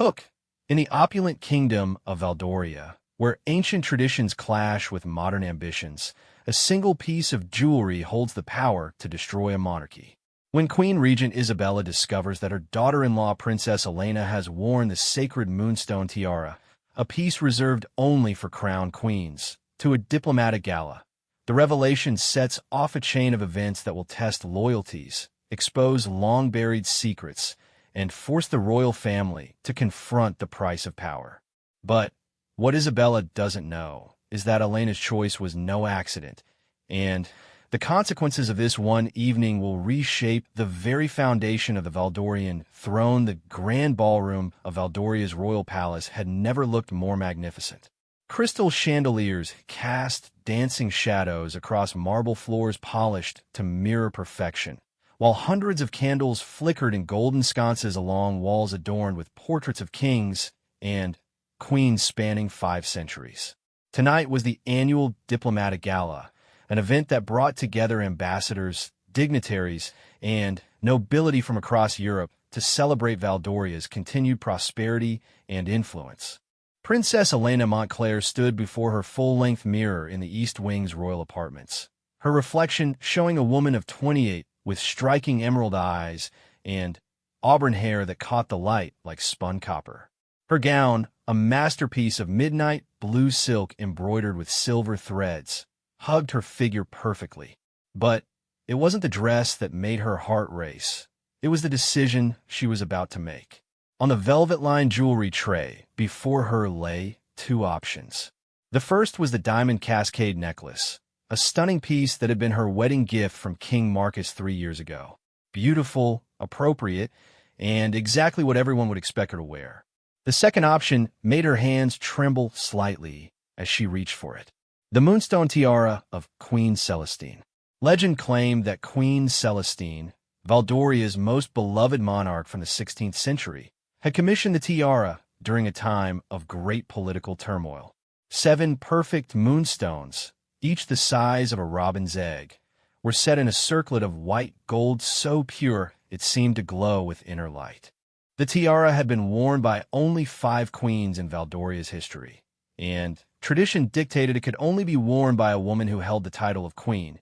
Hook, in the opulent kingdom of Valdoria, where ancient traditions clash with modern ambitions, a single piece of jewelry holds the power to destroy a monarchy. When Queen Regent Isabella discovers that her daughter-in-law Princess Elena has worn the sacred moonstone tiara, a piece reserved only for crowned queens, to a diplomatic gala, the revelation sets off a chain of events that will test loyalties, expose long-buried secrets, and force the royal family to confront the price of power. But what Isabella doesn't know is that Elena's choice was no accident, and the consequences of this one evening will reshape the very foundation of the Valdorian throne. The grand ballroom of Valdoria's royal palace had never looked more magnificent. Crystal chandeliers cast dancing shadows across marble floors polished to mirror perfection, while hundreds of candles flickered in golden sconces along walls adorned with portraits of kings and queens spanning 5 centuries. Tonight was the annual diplomatic gala, an event that brought together ambassadors, dignitaries, and nobility from across Europe to celebrate Valdoria's continued prosperity and influence. Princess Elena Montclair stood before her full-length mirror in the East Wing's royal apartments, her reflection showing a woman of 28 with striking emerald eyes and auburn hair that caught the light like spun copper. Her gown, a masterpiece of midnight blue silk embroidered with silver threads, hugged her figure perfectly. But it wasn't the dress that made her heart race. It was the decision she was about to make. On the velvet-lined jewelry tray before her lay 2 options. The first was the diamond cascade necklace, a stunning piece that had been her wedding gift from King Marcus 3 years ago. Beautiful, appropriate, and exactly what everyone would expect her to wear. The second option made her hands tremble slightly as she reached for it. The moonstone tiara of Queen Celestine. Legend claimed that Queen Celestine, Valdoria's most beloved monarch from the 16th century, had commissioned the tiara during a time of great political turmoil. 7 perfect moonstones, each the size of a robin's egg, were set in a circlet of white gold so pure it seemed to glow with inner light. The tiara had been worn by only 5 queens in Valdoria's history, and tradition dictated it could only be worn by a woman who held the title of queen,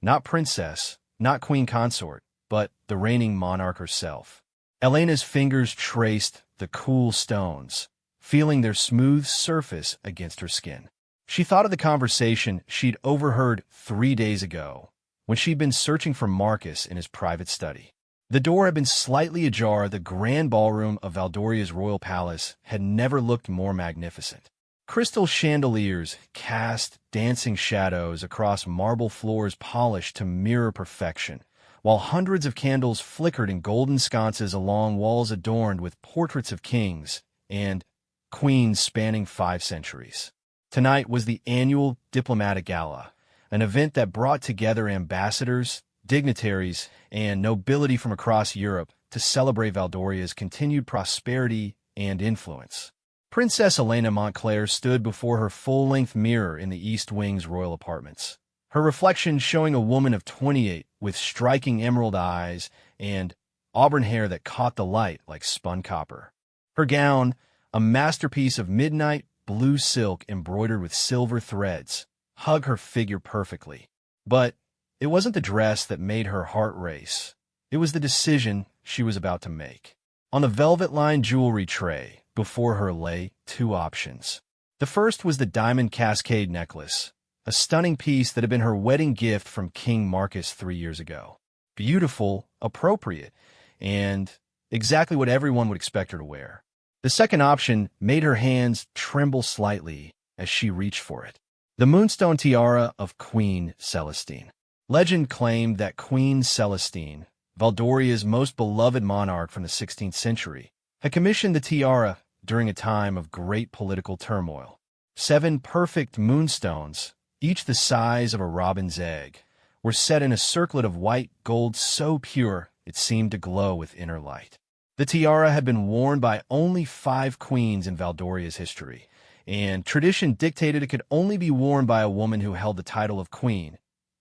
not princess, not queen consort, but the reigning monarch herself. Elena's fingers traced the cool stones, feeling their smooth surface against her skin. She thought of the conversation she'd overheard 3 days ago, when she'd been searching for Marcus in his private study. The door had been slightly ajar. The grand ballroom of Valdoria's royal palace had never looked more magnificent. Crystal chandeliers cast dancing shadows across marble floors polished to mirror perfection, while hundreds of candles flickered in golden sconces along walls adorned with portraits of kings and queens spanning 5 centuries. Tonight was the annual diplomatic gala, an event that brought together ambassadors, dignitaries, and nobility from across Europe to celebrate Valdoria's continued prosperity and influence. Princess Elena Montclair stood before her full-length mirror in the East Wing's royal apartments, her reflection showing a woman of 28 with striking emerald eyes and auburn hair that caught the light like spun copper. Her gown, a masterpiece of midnight blue silk embroidered with silver threads, hugged her figure perfectly. But it wasn't the dress that made her heart race. It was the decision she was about to make. On the velvet-lined jewelry tray before her lay 2 options. The first was the diamond cascade necklace, a stunning piece that had been her wedding gift from King Marcus 3 years ago. Beautiful, appropriate, and exactly what everyone would expect her to wear. The second option made her hands tremble slightly as she reached for it. The moonstone tiara of Queen Celestine. Legend claimed that Queen Celestine, Valdoria's most beloved monarch from the 16th century, had commissioned the tiara during a time of great political turmoil. 7 perfect moonstones, each the size of a robin's egg, were set in a circlet of white gold so pure it seemed to glow with inner light. The tiara had been worn by only 5 queens in Valdoria's history, and tradition dictated it could only be worn by a woman who held the title of queen,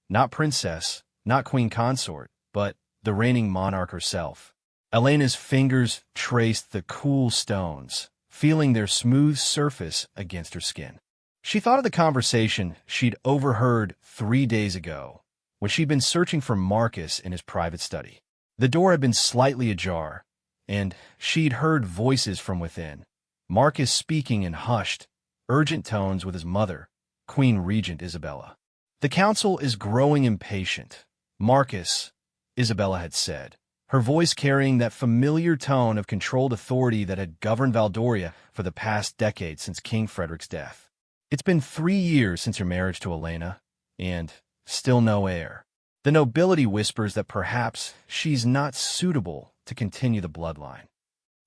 not princess, not queen consort, but the reigning monarch herself. Elena's fingers traced the cool stones, feeling their smooth surface against her skin. She thought of the conversation she'd overheard 3 days ago, when she'd been searching for Marcus in his private study. The door had been slightly ajar, and she'd heard voices from within, Marcus speaking in hushed, urgent tones with his mother, Queen Regent Isabella. "The council is growing impatient, Marcus," Isabella had said, her voice carrying that familiar tone of controlled authority that had governed Valdoria for the past decade since King Frederick's death. "It's been 3 years since your marriage to Elena, and still no heir. The nobility whispers that perhaps she's not suitable to continue the bloodline."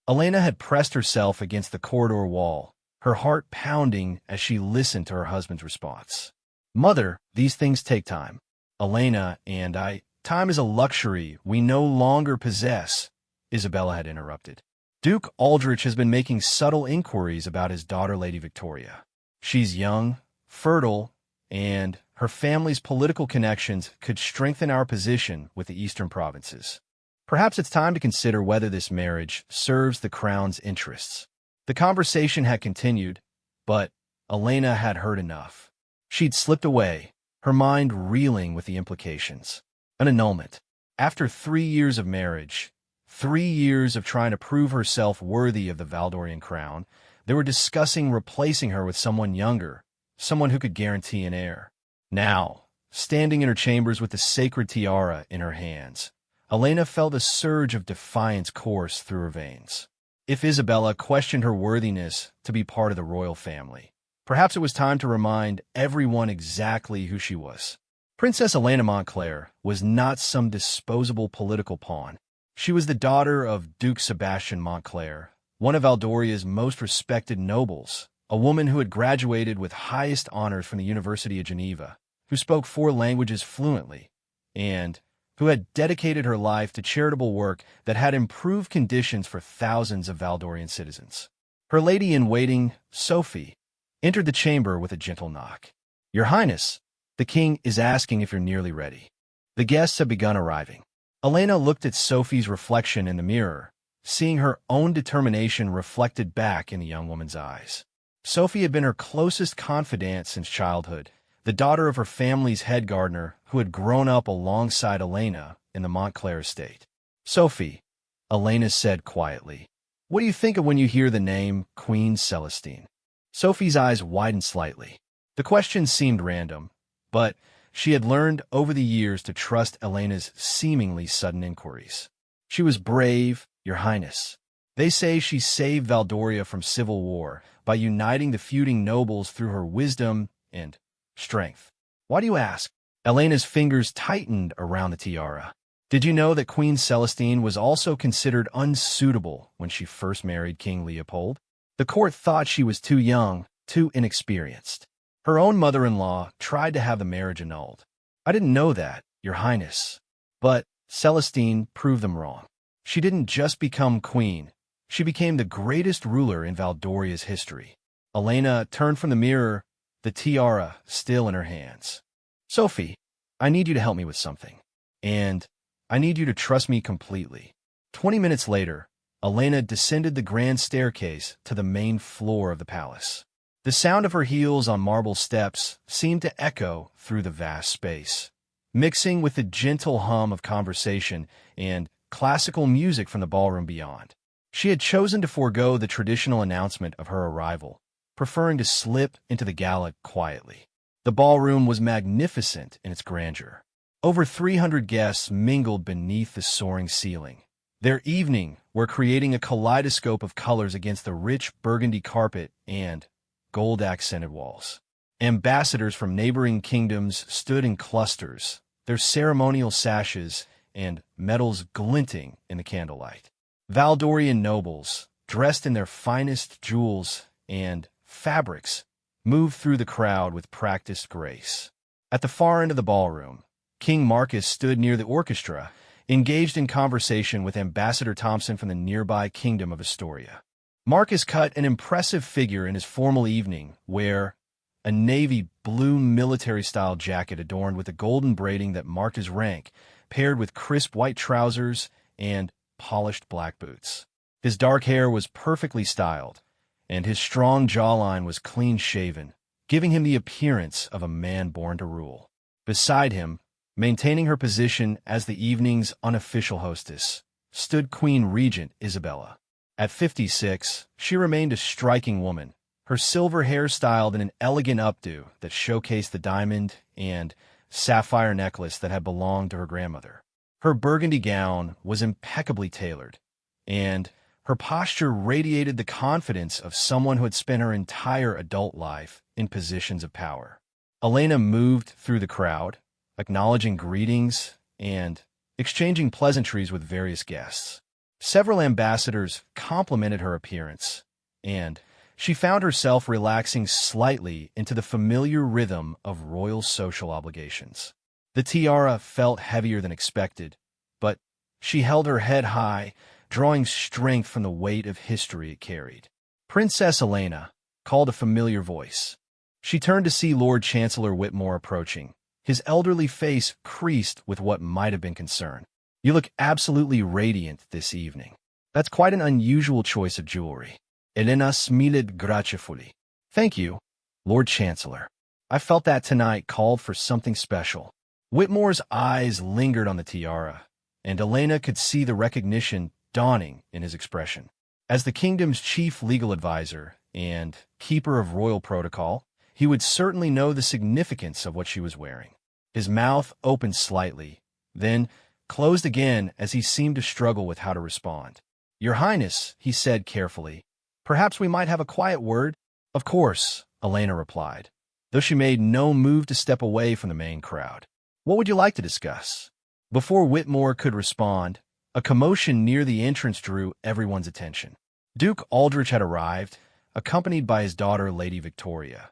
Elena had pressed herself against the corridor wall, her heart pounding as she listened to her husband's response. "Mother, these things take time. Elena and I, time is a luxury we no longer possess," Isabella had interrupted. "Duke Aldrich has been making subtle inquiries about his daughter, Lady Victoria. She's young, fertile, and her family's political connections could strengthen our position with the eastern provinces. Perhaps it's time to consider whether this marriage serves the crown's interests." The conversation had continued, but Elena had heard enough. She'd slipped away, her mind reeling with the implications. An annulment. After 3 years of marriage, 3 years of trying to prove herself worthy of the Valdorian crown, they were discussing replacing her with someone younger, someone who could guarantee an heir. Now, standing in her chambers with the sacred tiara in her hands, Elena felt a surge of defiance course through her veins. If Isabella questioned her worthiness to be part of the royal family, perhaps it was time to remind everyone exactly who she was. Princess Elena Montclair was not some disposable political pawn. She was the daughter of Duke Sebastian Montclair, one of Valdoria's most respected nobles, a woman who had graduated with highest honors from the University of Geneva, who spoke 4 languages fluently, and who had dedicated her life to charitable work that had improved conditions for thousands of Valdorian citizens. Her lady-in-waiting, Sophie, entered the chamber with a gentle knock. "Your Highness, the king is asking if you're nearly ready." The guests had begun arriving. Elena looked at Sophie's reflection in the mirror, seeing her own determination reflected back in the young woman's eyes. Sophie had been her closest confidant since childhood, the daughter of her family's head gardener who had grown up alongside Elena in the Montclair estate. "Sophie," Elena said quietly, "what do you think of when you hear the name Queen Celestine?" Sophie's eyes widened slightly. The question seemed random, but she had learned over the years to trust Elena's seemingly sudden inquiries. "She was brave, Your Highness. They say she saved Valdoria from civil war by uniting the feuding nobles through her wisdom and strength." "Why do you ask?" Elena's fingers tightened around the tiara. "Did you know that Queen Celestine was also considered unsuitable when she first married King Leopold? The court thought she was too young, too inexperienced. Her own mother-in-law tried to have the marriage annulled. I didn't know that, Your Highness. But Celestine proved them wrong. She didn't just become queen. She became the greatest ruler in Valdoria's history." Elena turned from the mirror, the tiara still in her hands. "Sophie, I need you to help me with something. And I need you to trust me completely." 20 minutes later, Elena descended the grand staircase to the main floor of the palace. The sound of her heels on marble steps seemed to echo through the vast space, mixing with the gentle hum of conversation and classical music from the ballroom beyond. She had chosen to forego the traditional announcement of her arrival, preferring to slip into the gala quietly. The ballroom was magnificent in its grandeur. Over 300 guests mingled beneath the soaring ceiling. Their evening were creating a kaleidoscope of colors against the rich burgundy carpet and gold-accented walls. Ambassadors from neighboring kingdoms stood in clusters, their ceremonial sashes and medals glinting in the candlelight. Valdorian nobles, dressed in their finest jewels and fabrics, moved through the crowd with practiced grace. At the far end of the ballroom, King Marcus stood near the orchestra, engaged in conversation with Ambassador Thompson from the nearby Kingdom of Astoria. Marcus cut an impressive figure in his formal evening wear, a navy blue military-style jacket adorned with the golden braiding that marked his rank, paired with crisp white trousers and polished black boots. His dark hair was perfectly styled, and his strong jawline was clean-shaven, giving him the appearance of a man born to rule. Beside him, maintaining her position as the evening's unofficial hostess, stood Queen Regent Isabella. At 56, she remained a striking woman, her silver hair styled in an elegant updo that showcased the diamond and sapphire necklace that had belonged to her grandmother. Her burgundy gown was impeccably tailored, and her posture radiated the confidence of someone who had spent her entire adult life in positions of power. Elena moved through the crowd, acknowledging greetings and exchanging pleasantries with various guests. Several ambassadors complimented her appearance, and she found herself relaxing slightly into the familiar rhythm of royal social obligations. The tiara felt heavier than expected, but she held her head high, drawing strength from the weight of history it carried. "Princess Elena," called a familiar voice. She turned to see Lord Chancellor Whitmore approaching, his elderly face creased with what might have been concern. "You look absolutely radiant this evening. That's quite an unusual choice of jewelry." Elena smiled gratefully. "Thank you, Lord Chancellor. I felt that tonight called for something special." Whitmore's eyes lingered on the tiara, and Elena could see the recognition dawning in his expression. As the kingdom's chief legal advisor and keeper of royal protocol, he would certainly know the significance of what she was wearing. His mouth opened slightly, then closed again as he seemed to struggle with how to respond. "Your Highness," he said carefully, "perhaps we might have a quiet word?" "Of course," Elena replied, though she made no move to step away from the main crowd. "What would you like to discuss?" Before Whitmore could respond, a commotion near the entrance drew everyone's attention. Duke Aldrich had arrived, accompanied by his daughter, Lady Victoria.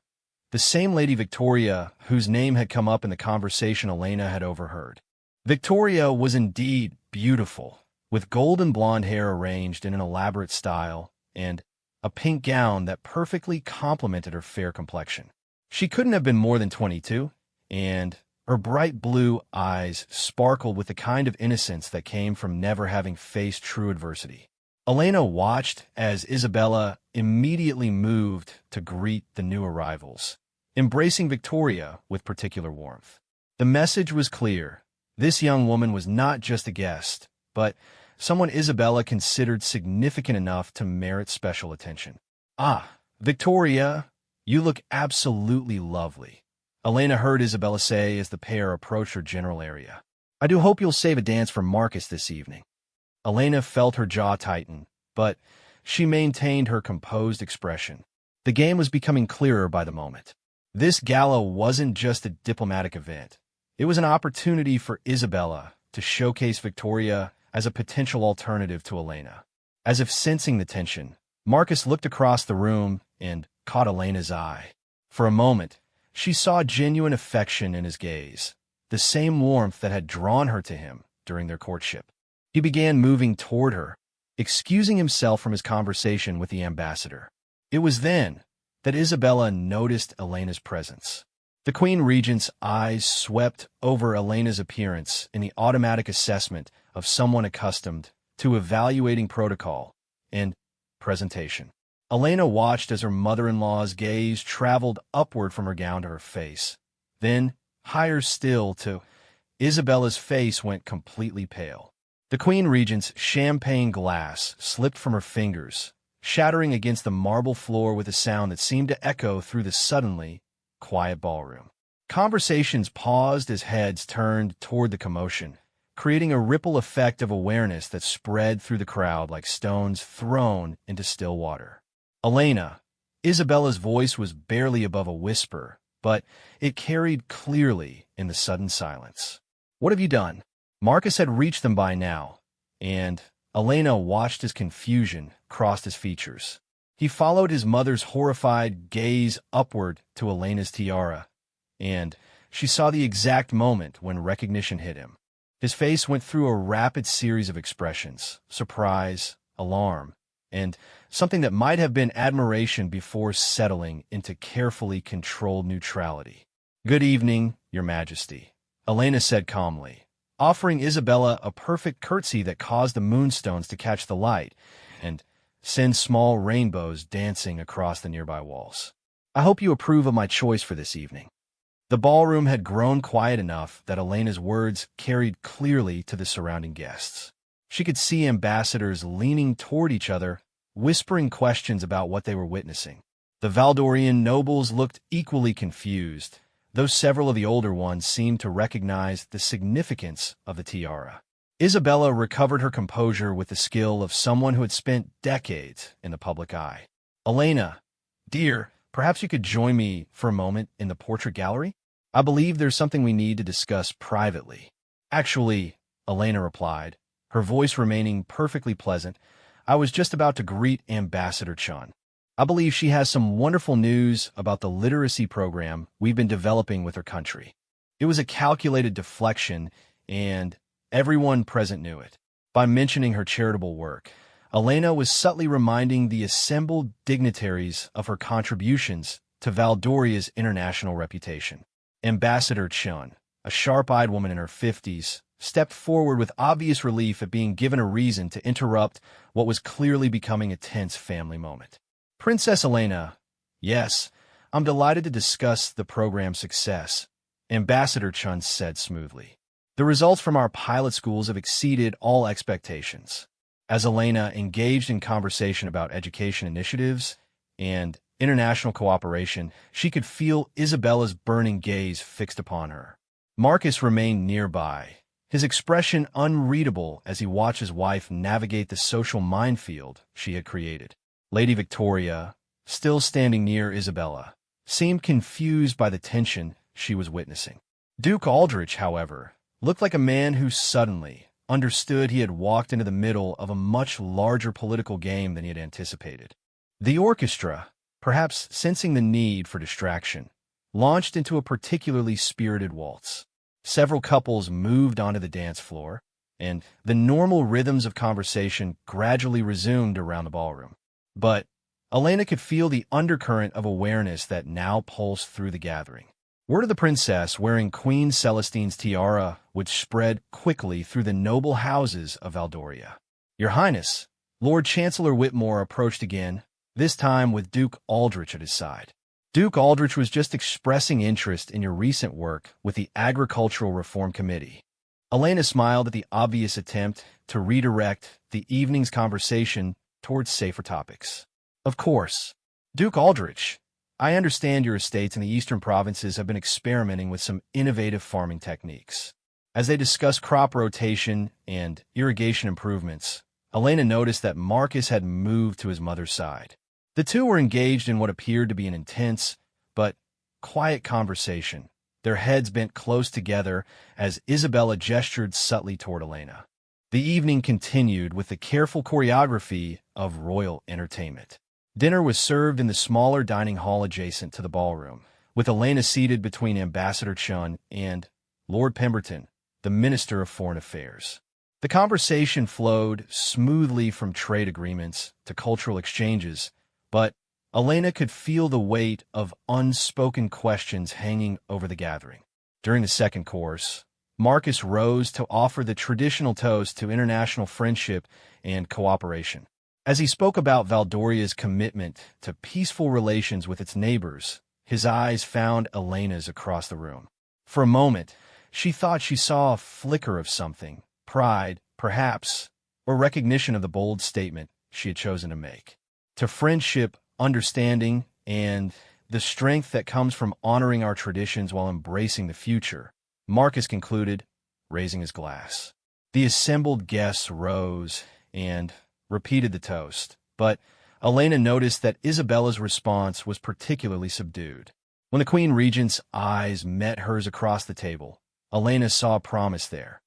The same Lady Victoria whose name had come up in the conversation Elena had overheard. Victoria was indeed beautiful, with golden blonde hair arranged in an elaborate style and a pink gown that perfectly complemented her fair complexion. She couldn't have been more than 22, and her bright blue eyes sparkled with the kind of innocence that came from never having faced true adversity. Elena watched as Isabella immediately moved to greet the new arrivals, embracing Victoria with particular warmth. The message was clear. This young woman was not just a guest, but someone Isabella considered significant enough to merit special attention. "Ah, Victoria, you look absolutely lovely," Elena heard Isabella say as the pair approached her general area. "I do hope you'll save a dance for Marcus this evening." Elena felt her jaw tighten, but she maintained her composed expression. The game was becoming clearer by the moment. This gala wasn't just a diplomatic event. It was an opportunity for Isabella to showcase Victoria as a potential alternative to Elena. As if sensing the tension, Marcus looked across the room and caught Elena's eye. For a moment, she saw genuine affection in his gaze, the same warmth that had drawn her to him during their courtship. He began moving toward her, excusing himself from his conversation with the ambassador. It was then that Isabella noticed Elena's presence. The Queen Regent's eyes swept over Elena's appearance in the automatic assessment of someone accustomed to evaluating protocol and presentation. Elena watched as her mother-in-law's gaze traveled upward from her gown to her face, then higher still to Isabella's face went completely pale. The Queen Regent's champagne glass slipped from her fingers, shattering against the marble floor with a sound that seemed to echo through the suddenly quiet ballroom. Conversations paused as heads turned toward the commotion, creating a ripple effect of awareness that spread through the crowd like stones thrown into still water. "Elena," Isabella's voice was barely above a whisper, but it carried clearly in the sudden silence. "What have you done?" Marcus had reached them by now, and Elena watched as confusion crossed his features. He followed his mother's horrified gaze upward to Elena's tiara, and she saw the exact moment when recognition hit him. His face went through a rapid series of expressions: surprise, alarm, and something that might have been admiration before settling into carefully controlled neutrality. "Good evening, Your Majesty," Elena said calmly, offering Isabella a perfect curtsy that caused the moonstones to catch the light and send small rainbows dancing across the nearby walls. I hope you approve of my choice for this evening. The ballroom had grown quiet enough that Elena's words carried clearly to the surrounding guests. She could see ambassadors leaning toward each other, whispering questions about what they were witnessing. The Valdorian nobles looked equally confused, though several of the older ones seemed to recognize the significance of the tiara. Isabella recovered her composure with the skill of someone who had spent decades in the public eye. "Elena, dear, perhaps you could join me for a moment in the portrait gallery? I believe there's something we need to discuss privately." "Actually," Elena replied, her voice remaining perfectly pleasant, "I was just about to greet Ambassador Chun. I believe she has some wonderful news about the literacy program we've been developing with her country." It was a calculated deflection, and everyone present knew it. By mentioning her charitable work, Elena was subtly reminding the assembled dignitaries of her contributions to Valdoria's international reputation. Ambassador Chun, a sharp-eyed woman in her 50s, stepped forward with obvious relief at being given a reason to interrupt what was clearly becoming a tense family moment. "Princess Elena, yes, I'm delighted to discuss the program's success," Ambassador Chun said smoothly. "The results from our pilot schools have exceeded all expectations." As Elena engaged in conversation about education initiatives and international cooperation, she could feel Isabella's burning gaze fixed upon her. Marcus remained nearby, his expression unreadable as he watched his wife navigate the social minefield she had created. Lady Victoria, still standing near Isabella, seemed confused by the tension she was witnessing. Duke Aldrich, however, looked like a man who suddenly understood he had walked into the middle of a much larger political game than he had anticipated. The orchestra, perhaps sensing the need for distraction, launched into a particularly spirited waltz. Several couples moved onto the dance floor, and the normal rhythms of conversation gradually resumed around the ballroom. But Elena could feel the undercurrent of awareness that now pulsed through the gathering. Word of the princess wearing Queen Celestine's tiara would spread quickly through the noble houses of Valdoria. "Your Highness," Lord Chancellor Whitmore approached again, this time with Duke Aldrich at his side. "Duke Aldrich was just expressing interest in your recent work with the Agricultural Reform Committee." Elena smiled at the obvious attempt to redirect the evening's conversation towards safer topics. "Of course. Duke Aldrich, I understand your estates in the eastern provinces have been experimenting with some innovative farming techniques." As they discussed crop rotation and irrigation improvements, Elena noticed that Marcus had moved to his mother's side. The two were engaged in what appeared to be an intense but quiet conversation, their heads bent close together as Isabella gestured subtly toward Elena. The evening continued with the careful choreography of royal entertainment. Dinner was served in the smaller dining hall adjacent to the ballroom, with Elena seated between Ambassador Chun and Lord Pemberton, the Minister of Foreign Affairs. The conversation flowed smoothly from trade agreements to cultural exchanges, but Elena could feel the weight of unspoken questions hanging over the gathering. During the second course, Marcus rose to offer the traditional toast to international friendship and cooperation. As he spoke about Valdoria's commitment to peaceful relations with its neighbors, his eyes found Elena's across the room. For a moment, she thought she saw a flicker of something, pride, perhaps, or recognition of the bold statement she had chosen to make. To friendship, understanding, and the strength that comes from honoring our traditions while embracing the future, Marcus concluded, raising his glass. The assembled guests rose and repeated the toast, but Elena noticed that Isabella's response was particularly subdued. When the Queen Regent's eyes met hers across the table, Elena saw promise there.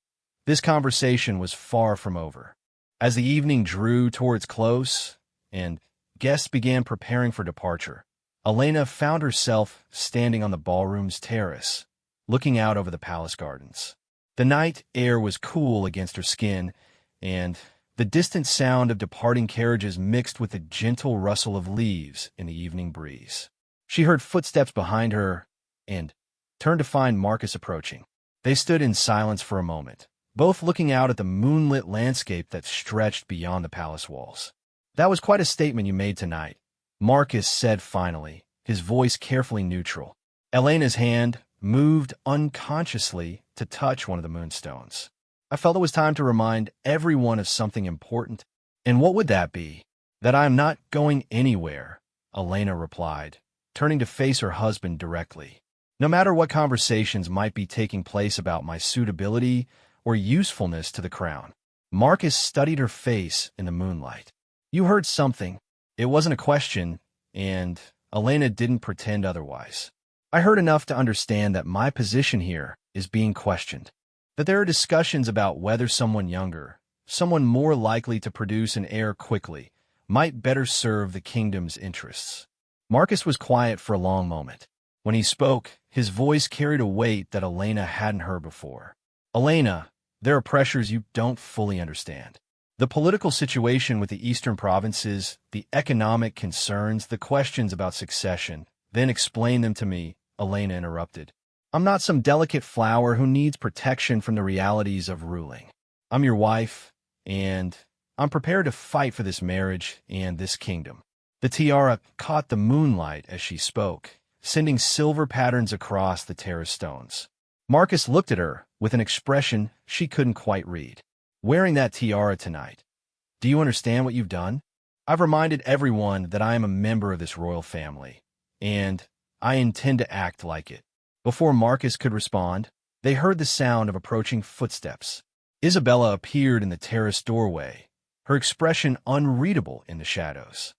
This conversation was far from over. As the evening drew towards close and guests began preparing for departure, Elena found herself standing on the ballroom's terrace, looking out over the palace gardens. The night air was cool against her skin, and the distant sound of departing carriages mixed with the gentle rustle of leaves in the evening breeze. She heard footsteps behind her and turned to find Marcus approaching. They stood in silence for a moment, both looking out at the moonlit landscape that stretched beyond the palace walls. "That was quite a statement you made tonight," Marcus said finally, his voice carefully neutral. Elena's hand moved unconsciously to touch one of the moonstones. "I felt it was time to remind everyone of something important." "And what would that be?" "That I am not going anywhere," Elena replied, turning to face her husband directly. "No matter what conversations might be taking place about my suitability or usefulness to the crown." Marcus studied her face in the moonlight. "You heard something." It wasn't a question, and Elena didn't pretend otherwise. "I heard enough to understand that my position here is being questioned. That there are discussions about whether someone younger, someone more likely to produce an heir quickly, might better serve the kingdom's interests." Marcus was quiet for a long moment. When he spoke, his voice carried a weight that Elena hadn't heard before. "Elena, there are pressures you don't fully understand. The political situation with the eastern provinces, the economic concerns, the questions about succession." "Then explain them to me," Elena interrupted. "I'm not some delicate flower who needs protection from the realities of ruling. I'm your wife, and I'm prepared to fight for this marriage and this kingdom." The tiara caught the moonlight as she spoke, sending silver patterns across the terrace stones. Marcus looked at her with an expression she couldn't quite read. "Wearing that tiara tonight, do you understand what you've done? I've reminded everyone that I am a member of this royal family, and I intend to act like it." Before Marcus could respond, they heard the sound of approaching footsteps. Isabella appeared in the terrace doorway, her expression unreadable in the shadows.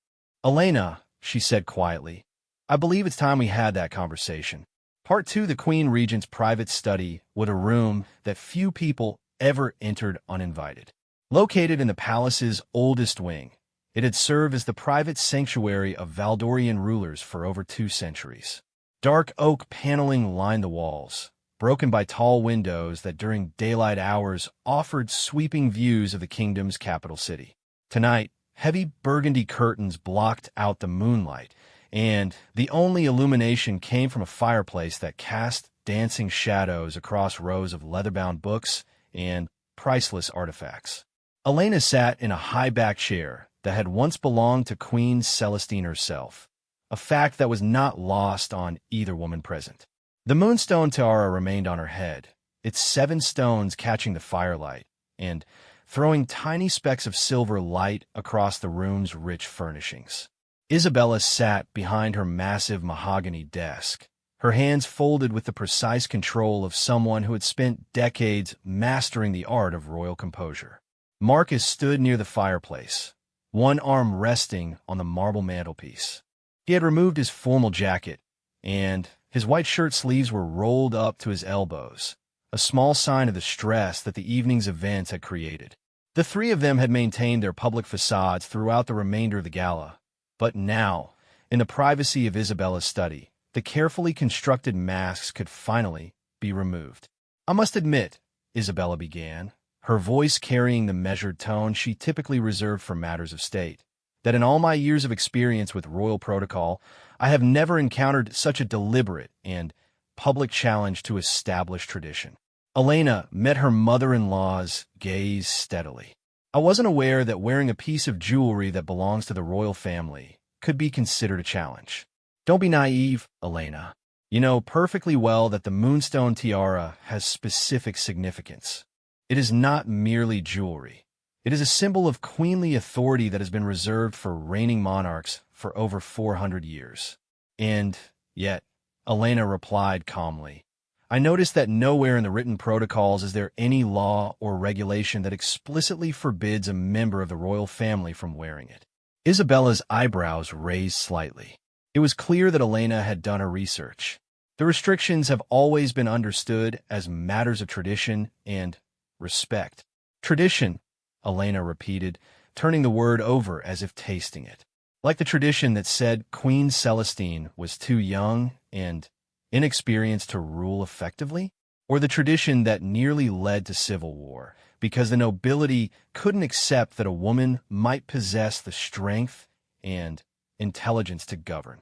"Elena," she said quietly, "I believe it's time we had that conversation." Part 2. The Queen Regent's private study was a room that few people ever entered uninvited. Located in the palace's oldest wing, it had served as the private sanctuary of Valdorian rulers for over 2 centuries. Dark oak paneling lined the walls, broken by tall windows that during daylight hours offered sweeping views of the kingdom's capital city. Tonight, heavy burgundy curtains blocked out the moonlight, and the only illumination came from a fireplace that cast dancing shadows across rows of leather-bound books and priceless artifacts. Elena sat in a high-backed chair that had once belonged to Queen Celestine herself, a fact that was not lost on either woman present. The moonstone tiara remained on her head, its 7 stones catching the firelight and throwing tiny specks of silver light across the room's rich furnishings. Isabella sat behind her massive mahogany desk, her hands folded with the precise control of someone who had spent decades mastering the art of royal composure. Marcus stood near the fireplace, one arm resting on the marble mantelpiece. He had removed his formal jacket, and his white shirt sleeves were rolled up to his elbows, a small sign of the stress that the evening's events had created. The 3 of them had maintained their public facades throughout the remainder of the gala, but now, in the privacy of Isabella's study, the carefully constructed masks could finally be removed. "I must admit," Isabella began, her voice carrying the measured tone she typically reserved for matters of state, "that in all my years of experience with royal protocol, I have never encountered such a deliberate and public challenge to established tradition." Elena met her mother-in-law's gaze steadily. "I wasn't aware that wearing a piece of jewelry that belongs to the royal family could be considered a challenge." "Don't be naive, Elena. You know perfectly well that the moonstone tiara has specific significance. It is not merely jewelry. It is a symbol of queenly authority that has been reserved for reigning monarchs for over 400 years. And yet," Elena replied calmly, "I noticed that nowhere in the written protocols is there any law or regulation that explicitly forbids a member of the royal family from wearing it." Isabella's eyebrows raised slightly. It was clear that Elena had done her research. The restrictions have always been understood as matters of tradition and respect. "Tradition," Elena repeated, turning the word over as if tasting it. "Like the tradition that said Queen Celestine was too young and inexperienced to rule effectively? Or the tradition that nearly led to civil war because the nobility couldn't accept that a woman might possess the strength and intelligence to govern?"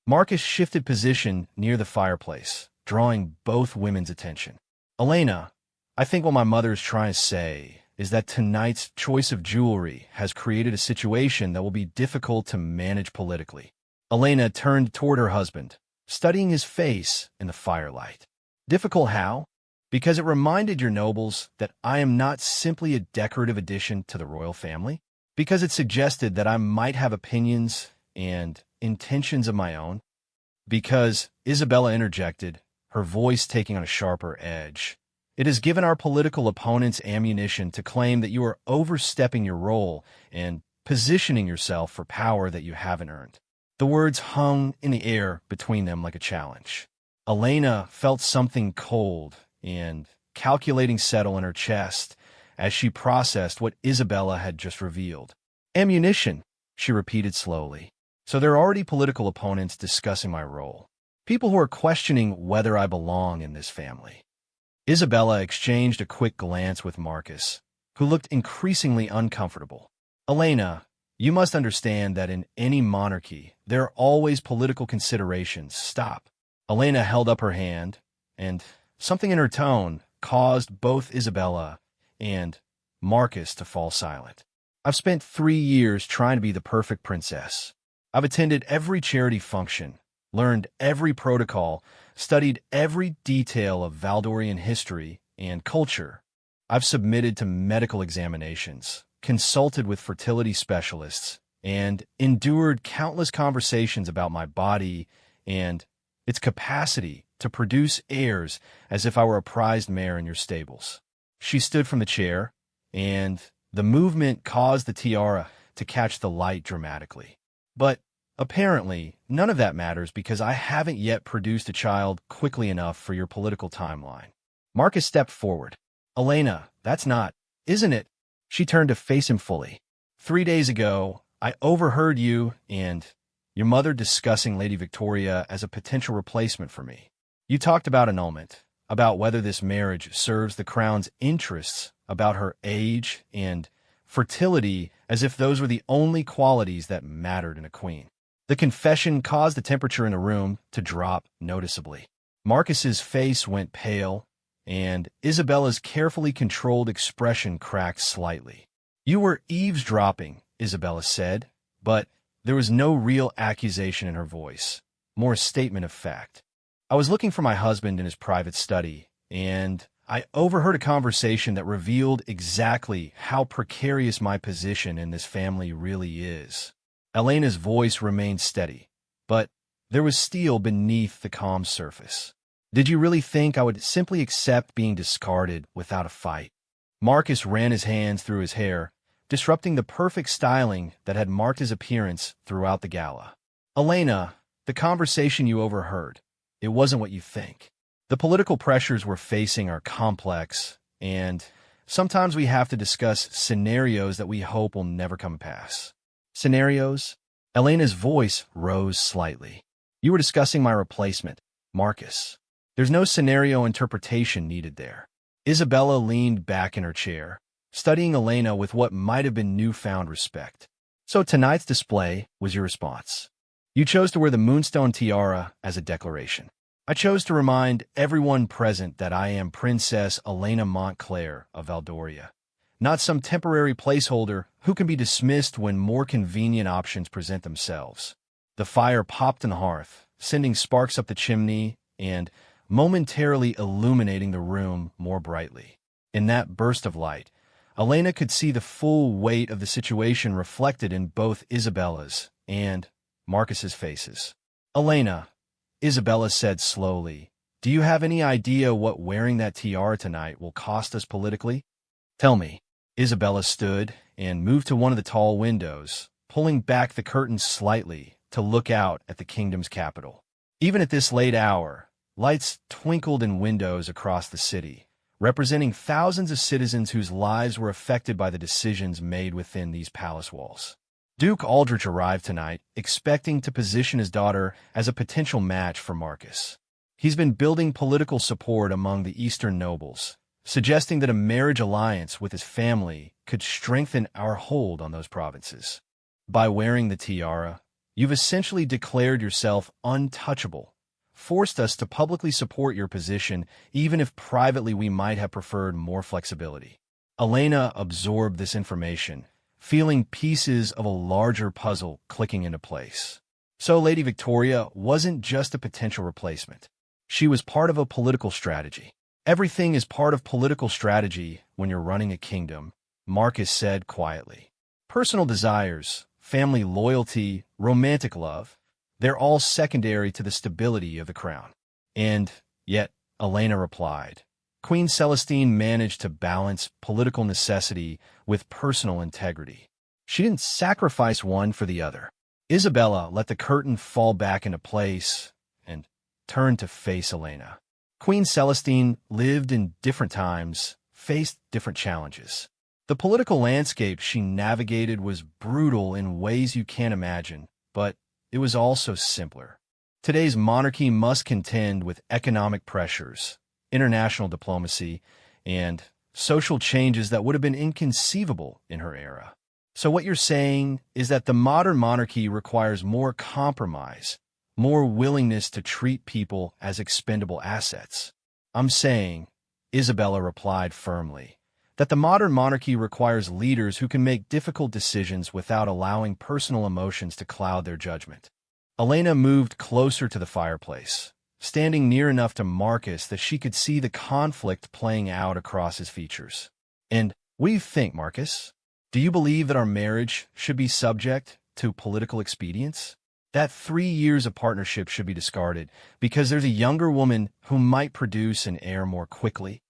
Marcus shifted position near the fireplace, drawing both women's attention. "Elena, I think what my mother is trying to say is that tonight's choice of jewelry has created a situation that will be difficult to manage politically. Elena turned toward her husband, studying his face in the firelight. Difficult how? Because it reminded your nobles that I am not simply a decorative addition to the royal family. Because it suggested that I might have opinions and intentions of my own. Because, Isabella interjected, her voice taking on a sharper edge, it has given our political opponents ammunition to claim that you are overstepping your role and positioning yourself for power that you haven't earned. The words hung in the air between them like a challenge. Elena felt something cold and calculating settle in her chest as she processed what Isabella had just revealed. Ammunition, she repeated slowly. So there are already political opponents discussing my role. People who are questioning whether I belong in this family. Isabella exchanged a quick glance with Marcus, who looked increasingly uncomfortable. Elena, you must understand that in any monarchy, there are always political considerations. Stop. Elena held up her hand, and something in her tone caused both Isabella and Marcus to fall silent. I've spent 3 years trying to be the perfect princess. I've attended every charity function, learned every protocol, studied every detail of Valdorian history and culture. I've submitted to medical examinations, consulted with fertility specialists, and endured countless conversations about my body and its capacity to produce heirs as if I were a prized mare in your stables. She stood from the chair, and the movement caused the tiara to catch the light dramatically. But apparently, none of that matters because I haven't yet produced a child quickly enough for your political timeline. Marcus stepped forward. Elena, that's not, isn't it? She turned to face him fully. 3 days ago, I overheard you and your mother discussing Lady Victoria as a potential replacement for me. You talked about annulment, about whether this marriage serves the crown's interests, about her age and fertility, as if those were the only qualities that mattered in a queen. The confession caused the temperature in the room to drop noticeably. Marcus's face went pale, and Isabella's carefully controlled expression cracked slightly. You were eavesdropping, Isabella said, but there was no real accusation in her voice, more a statement of fact. I was looking for my husband in his private study, and I overheard a conversation that revealed exactly how precarious my position in this family really is. Elena's voice remained steady, but there was steel beneath the calm surface. Did you really think I would simply accept being discarded without a fight? Marcus ran his hands through his hair, disrupting the perfect styling that had marked his appearance throughout the gala. Elena, the conversation you overheard, it wasn't what you think. The political pressures we're facing are complex, and sometimes we have to discuss scenarios that we hope will never come to pass. Scenarios? Elena's voice rose slightly. You were discussing my replacement, Marcus. There's no scenario interpretation needed there. Isabella leaned back in her chair, studying Elena with what might have been newfound respect. So tonight's display was your response. You chose to wear the moonstone tiara as a declaration. I chose to remind everyone present that I am Princess Elena Montclair of Valdoria, not some temporary placeholder who can be dismissed when more convenient options present themselves. The fire popped in the hearth, sending sparks up the chimney and momentarily illuminating the room more brightly. In that burst of light, Elena could see the full weight of the situation reflected in both Isabella's and Marcus's faces. Elena, Isabella said slowly, do you have any idea what wearing that tiara tonight will cost us politically? Tell me. Isabella stood and moved to one of the tall windows, pulling back the curtains slightly to look out at the kingdom's capital. Even at this late hour, lights twinkled in windows across the city, representing thousands of citizens whose lives were affected by the decisions made within these palace walls. Duke Aldrich arrived tonight, expecting to position his daughter as a potential match for Marcus. He's been building political support among the Eastern nobles, suggesting that a marriage alliance with his family could strengthen our hold on those provinces. By wearing the tiara, you've essentially declared yourself untouchable, forced us to publicly support your position, even if privately we might have preferred more flexibility. Elena absorbed this information, feeling pieces of a larger puzzle clicking into place. So Lady Victoria wasn't just a potential replacement. She was part of a political strategy. Everything is part of political strategy when you're running a kingdom, Marcus said quietly. Personal desires, family loyalty, romantic love, they're all secondary to the stability of the crown. And yet, Elena replied, Queen Celestine managed to balance political necessity with personal integrity. She didn't sacrifice one for the other. Isabella let the curtain fall back into place and turned to face Elena. Queen Celestine lived in different times, faced different challenges. The political landscape she navigated was brutal in ways you can't imagine, but it was also simpler. Today's monarchy must contend with economic pressures, international diplomacy, and social changes that would have been inconceivable in her era. So what you're saying is that the modern monarchy requires more compromise, more willingness to treat people as expendable assets. I'm saying, Isabella replied firmly, that the modern monarchy requires leaders who can make difficult decisions without allowing personal emotions to cloud their judgment. Elena moved closer to the fireplace, standing near enough to Marcus that she could see the conflict playing out across his features. And what do you think, Marcus? Do you believe that our marriage should be subject to political expedience? That 3 years of partnership should be discarded because there's a younger woman who might produce an heir more quickly?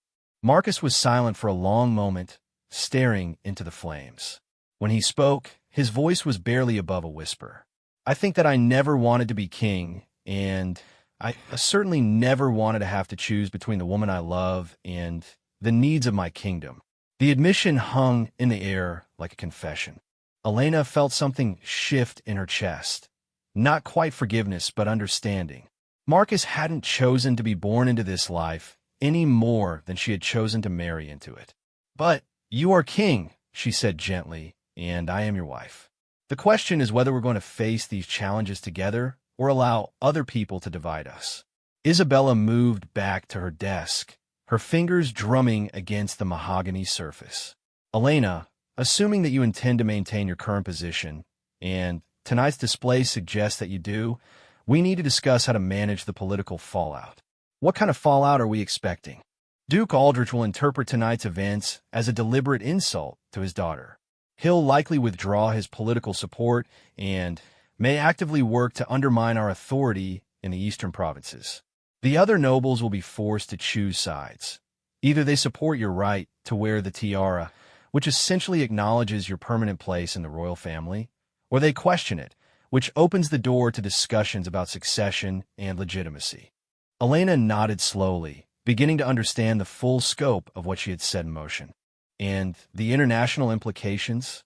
Marcus was silent for a long moment, staring into the flames. When he spoke, his voice was barely above a whisper. I think that I never wanted to be king, and I certainly never wanted to have to choose between the woman I love and the needs of my kingdom. The admission hung in the air like a confession. Elena felt something shift in her chest. Not quite forgiveness, but understanding. Marcus hadn't chosen to be born into this life any more than she had chosen to marry into it. But you are king, she said gently, and I am your wife. The question is whether we're going to face these challenges together or allow other people to divide us. Isabella moved back to her desk, her fingers drumming against the mahogany surface. Elena, assuming that you intend to maintain your current position, and tonight's display suggests that you do, we need to discuss how to manage the political fallout. What kind of fallout are we expecting? Duke Aldrich will interpret tonight's events as a deliberate insult to his daughter. He'll likely withdraw his political support and may actively work to undermine our authority in the eastern provinces. The other nobles will be forced to choose sides. Either they support your right to wear the tiara, which essentially acknowledges your permanent place in the royal family, or they question it, which opens the door to discussions about succession and legitimacy. Elena nodded slowly, beginning to understand the full scope of what she had set in motion. And the international implications?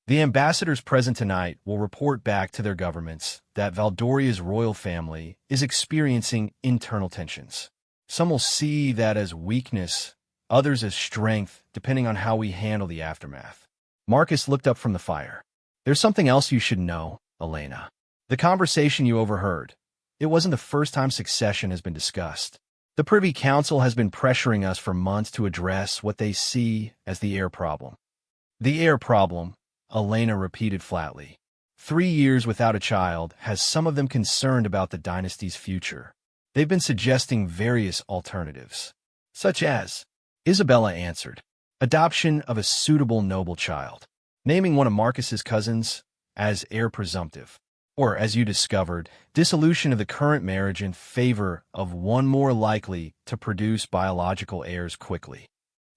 The ambassadors present tonight will report back to their governments that Valdoria's royal family is experiencing internal tensions. Some will see that as weakness, others as strength, depending on how we handle the aftermath. Marcus looked up from the fire. There's something else you should know, Elena. The conversation you overheard. It wasn't the first time succession has been discussed. The Privy Council has been pressuring us for months to address what they see as the heir problem. The heir problem, Elena repeated flatly. 3 years without a child has some of them concerned about the dynasty's future. They've been suggesting various alternatives, such as, Isabella answered, adoption of a suitable noble child, naming one of Marcus's cousins as heir presumptive, or, as you discovered, dissolution of the current marriage in favor of one more likely to produce biological heirs quickly.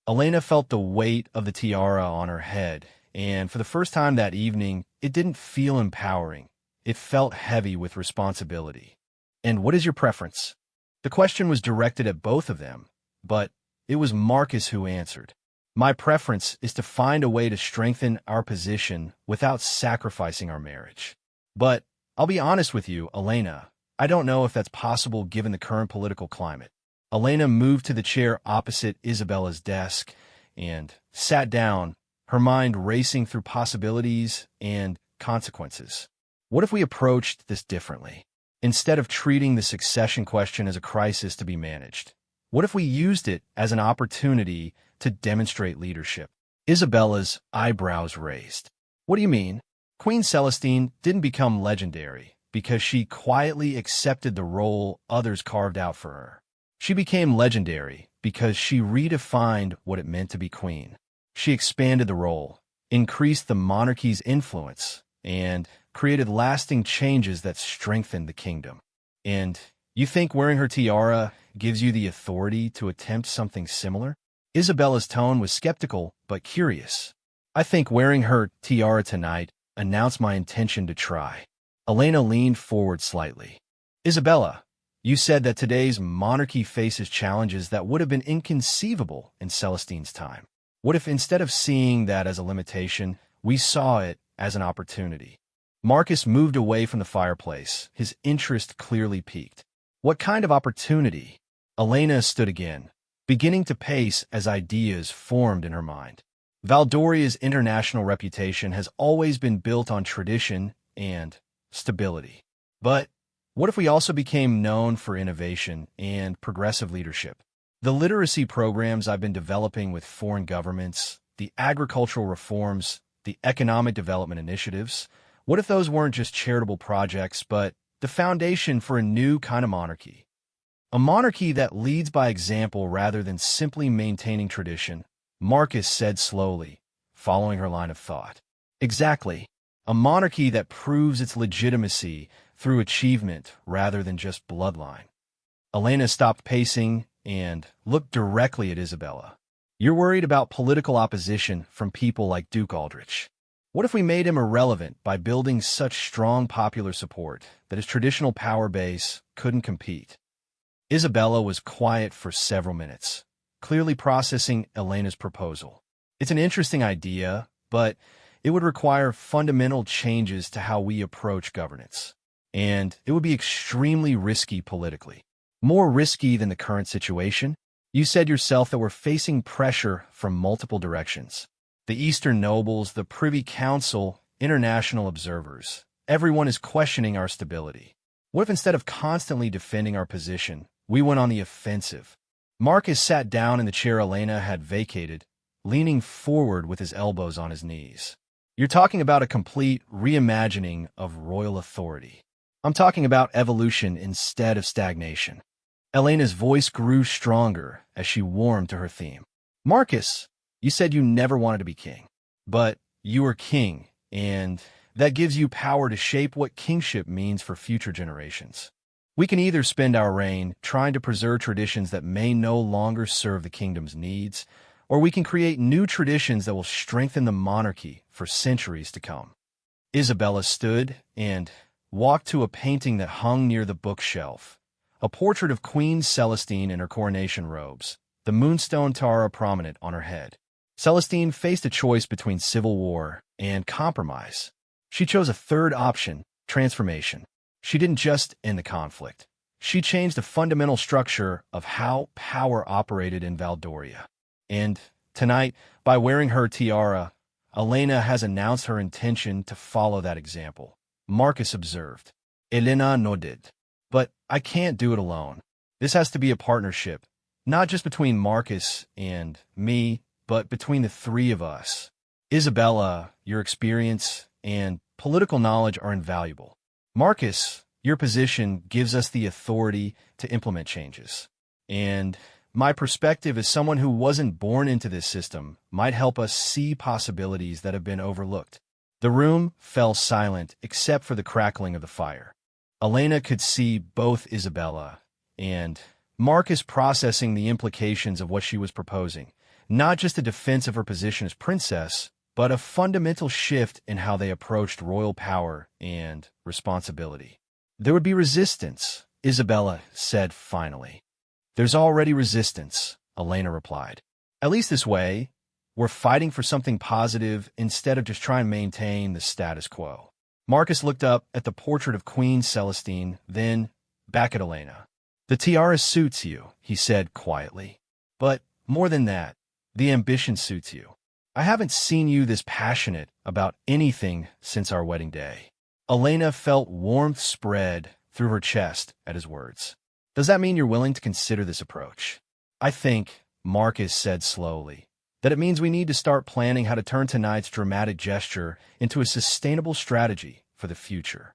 Elena felt the weight of the tiara on her head, and for the first time that evening, it didn't feel empowering. It felt heavy with responsibility. And what is your preference? The question was directed at both of them, but it was Marcus who answered. My preference is to find a way to strengthen our position without sacrificing our marriage. But I'll be honest with you, Elena, I don't know if that's possible given the current political climate. Elena moved to the chair opposite Isabella's desk and sat down, her mind racing through possibilities and consequences. What if we approached this differently? Instead of treating the succession question as a crisis to be managed, what if we used it as an opportunity to demonstrate leadership? Isabella's eyebrows raised. What do you mean? Queen Celestine didn't become legendary because she quietly accepted the role others carved out for her. She became legendary because she redefined what it meant to be queen. She expanded the role, increased the monarchy's influence, and created lasting changes that strengthened the kingdom. And you think wearing her tiara gives you the authority to attempt something similar? Isabella's tone was skeptical but curious. I think wearing her tiara tonight announced my intention to try. Elena leaned forward slightly. Isabella, you said that today's monarchy faces challenges that would have been inconceivable in Celestine's time. What if instead of seeing that as a limitation, we saw it as an opportunity? Marcus moved away from the fireplace, his interest clearly piqued. What kind of opportunity? Elena stood again, beginning to pace as ideas formed in her mind. Valdoria's international reputation has always been built on tradition and stability. But what if we also became known for innovation and progressive leadership? The literacy programs I've been developing with foreign governments, the agricultural reforms, the economic development initiatives, what if those weren't just charitable projects, but the foundation for a new kind of monarchy? A monarchy that leads by example rather than simply maintaining tradition, Marcus said slowly, following her line of thought. Exactly. A monarchy that proves its legitimacy through achievement rather than just bloodline. Elena stopped pacing and looked directly at Isabella. You're worried about political opposition from people like Duke Aldrich. What if we made him irrelevant by building such strong popular support that his traditional power base couldn't compete? Isabella was quiet for several minutes, clearly processing Elena's proposal. It's an interesting idea, but it would require fundamental changes to how we approach governance. And it would be extremely risky politically. More risky than the current situation? You said yourself that we're facing pressure from multiple directions. The Eastern nobles, the Privy Council, international observers. Everyone is questioning our stability. What if instead of constantly defending our position, we went on the offensive? Marcus sat down in the chair Elena had vacated, leaning forward with his elbows on his knees. You're talking about a complete reimagining of royal authority. I'm talking about evolution instead of stagnation. Elena's voice grew stronger as she warmed to her theme. Marcus, you said you never wanted to be king, but you are king, and that gives you power to shape what kingship means for future generations. We can either spend our reign trying to preserve traditions that may no longer serve the kingdom's needs, or we can create new traditions that will strengthen the monarchy for centuries to come. Isabella stood and walked to a painting that hung near the bookshelf, a portrait of Queen Celestine in her coronation robes, the moonstone tiara prominent on her head. Celestine faced a choice between civil war and compromise. She chose a third option, transformation. She didn't just end the conflict. She changed the fundamental structure of how power operated in Valdoria. And tonight, by wearing her tiara, Elena has announced her intention to follow that example. Marcus observed. Elena nodded. But I can't do it alone. This has to be a partnership, not just between Marcus and me, but between the three of us. Isabella, your experience and political knowledge are invaluable. Marcus, your position gives us the authority to implement changes. And my perspective as someone who wasn't born into this system might help us see possibilities that have been overlooked. The room fell silent except for the crackling of the fire. Elena could see both Isabella and Marcus processing the implications of what she was proposing, not just a defense of her position as princess, but a fundamental shift in how they approached royal power and responsibility. There would be resistance, Isabella said finally. There's already resistance, Elena replied. At least this way, we're fighting for something positive instead of just trying to maintain the status quo. Marcus looked up at the portrait of Queen Celestine, then back at Elena. The tiara suits you, he said quietly. But more than that, the ambition suits you. I haven't seen you this passionate about anything since our wedding day. Elena felt warmth spread through her chest at his words. Does that mean you're willing to consider this approach? I think, Marcus said slowly, that it means we need to start planning how to turn tonight's dramatic gesture into a sustainable strategy for the future.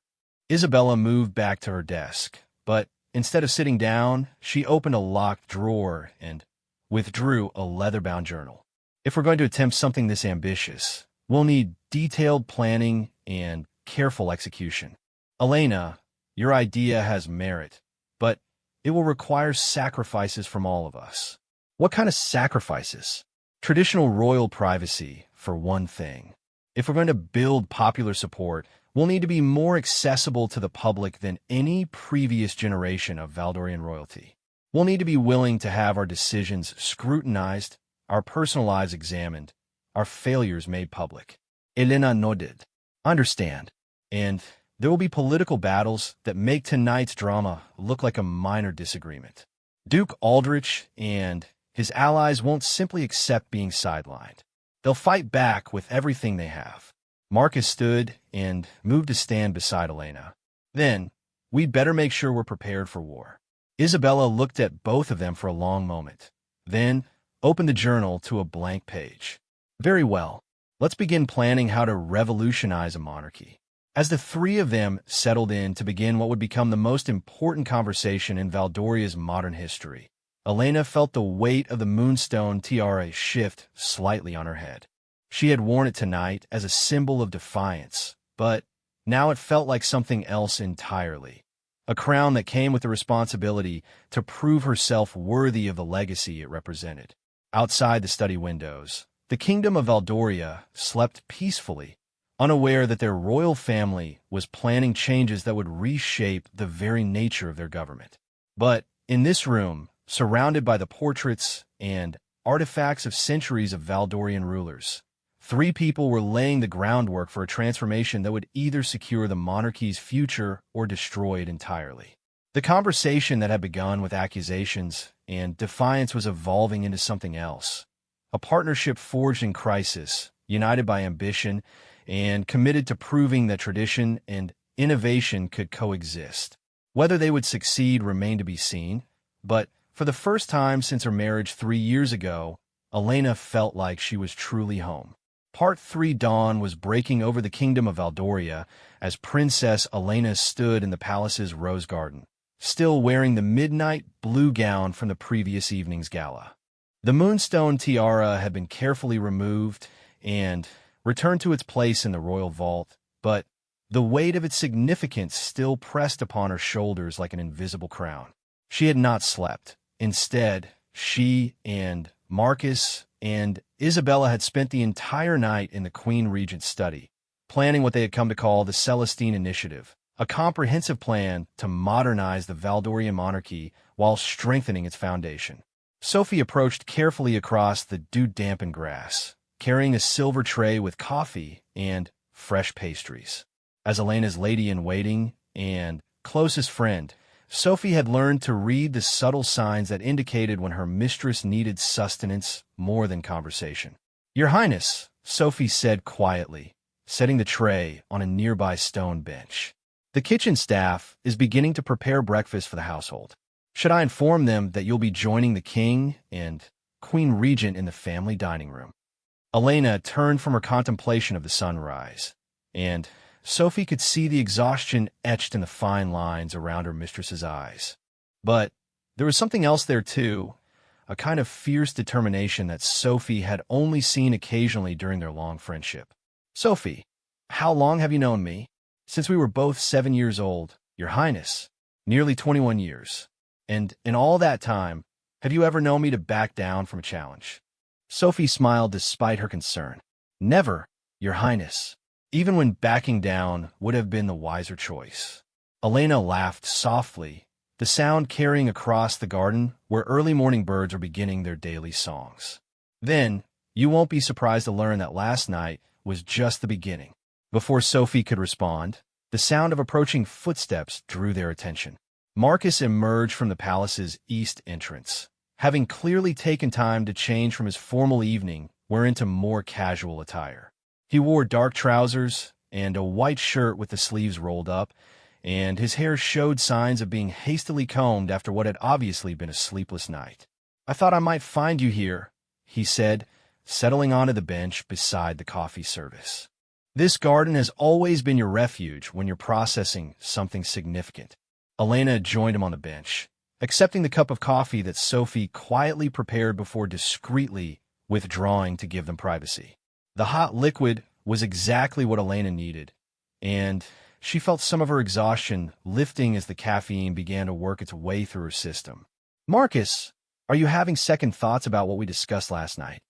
Isabella moved back to her desk, but instead of sitting down, she opened a locked drawer and withdrew a leather-bound journal. If we're going to attempt something this ambitious, we'll need detailed planning and careful execution. Elena, your idea has merit, but it will require sacrifices from all of us. What kind of sacrifices? Traditional royal privacy, for one thing. If we're going to build popular support, we'll need to be more accessible to the public than any previous generation of Valdorian royalty. We'll need to be willing to have our decisions scrutinized, our personal lives examined, our failures made public. Elena nodded. Understand. And there will be political battles that make tonight's drama look like a minor disagreement. Duke Aldrich and his allies won't simply accept being sidelined. They'll fight back with everything they have. Marcus stood and moved to stand beside Elena. Then, we'd better make sure we're prepared for war. Isabella looked at both of them for a long moment, then opened the journal to a blank page. Very well. Let's begin planning how to revolutionize a monarchy. As the three of them settled in to begin what would become the most important conversation in Valdoria's modern history, Elena felt the weight of the moonstone tiara shift slightly on her head. She had worn it tonight as a symbol of defiance, but now it felt like something else entirely. A crown that came with the responsibility to prove herself worthy of the legacy it represented. Outside the study windows, the kingdom of Valdoria slept peacefully, unaware that their royal family was planning changes that would reshape the very nature of their government. But in this room, surrounded by the portraits and artifacts of centuries of Valdorian rulers, three people were laying the groundwork for a transformation that would either secure the monarchy's future or destroy it entirely. The conversation that had begun with accusations and defiance was evolving into something else. A partnership forged in crisis, united by ambition, and committed to proving that tradition and innovation could coexist. Whether they would succeed remained to be seen, but for the first time since her marriage 3 years ago, Elena felt like she was truly home. Part 3 dawn was breaking over the kingdom of Valdoria as Princess Elena stood in the palace's rose garden, still wearing the midnight blue gown from the previous evening's gala. The moonstone tiara had been carefully removed and returned to its place in the royal vault, but the weight of its significance still pressed upon her shoulders like an invisible crown. She had not slept. Instead, she and Marcus and Isabella had spent the entire night in the Queen Regent's study, planning what they had come to call the Celestine Initiative, a comprehensive plan to modernize the Valdorian monarchy while strengthening its foundation. Sophie approached carefully across the dew-dampened grass, carrying a silver tray with coffee and fresh pastries. As Elena's lady-in-waiting and closest friend, Sophie had learned to read the subtle signs that indicated when her mistress needed sustenance more than conversation. "Your Highness," Sophie said quietly, setting the tray on a nearby stone bench. "The kitchen staff is beginning to prepare breakfast for the household. Should I inform them that you'll be joining the king and Queen Regent in the family dining room?" Elena turned from her contemplation of the sunrise, and Sophie could see the exhaustion etched in the fine lines around her mistress's eyes. But there was something else there too, a kind of fierce determination that Sophie had only seen occasionally during their long friendship. "Sophie, how long have you known me?" "Since we were both 7 years old, Your Highness. Nearly 21 years. And in all that time, have you ever known me to back down from a challenge?" Sophie smiled despite her concern. "Never, Your Highness. Even when backing down would have been the wiser choice." Elena laughed softly, the sound carrying across the garden where early morning birds were beginning their daily songs. "Then, you won't be surprised to learn that last night was just the beginning." Before Sophie could respond, the sound of approaching footsteps drew their attention. Marcus emerged from the palace's east entrance, having clearly taken time to change from his formal evening wear into more casual attire. He wore dark trousers and a white shirt with the sleeves rolled up, and his hair showed signs of being hastily combed after what had obviously been a sleepless night. "I thought I might find you here," he said, settling onto the bench beside the coffee service. "This garden has always been your refuge when you're processing something significant." Elena joined him on the bench, accepting the cup of coffee that Sophie quietly prepared before discreetly withdrawing to give them privacy. The hot liquid was exactly what Elena needed, and she felt some of her exhaustion lifting as the caffeine began to work its way through her system. "Marcus, are you having second thoughts about what we discussed last night?"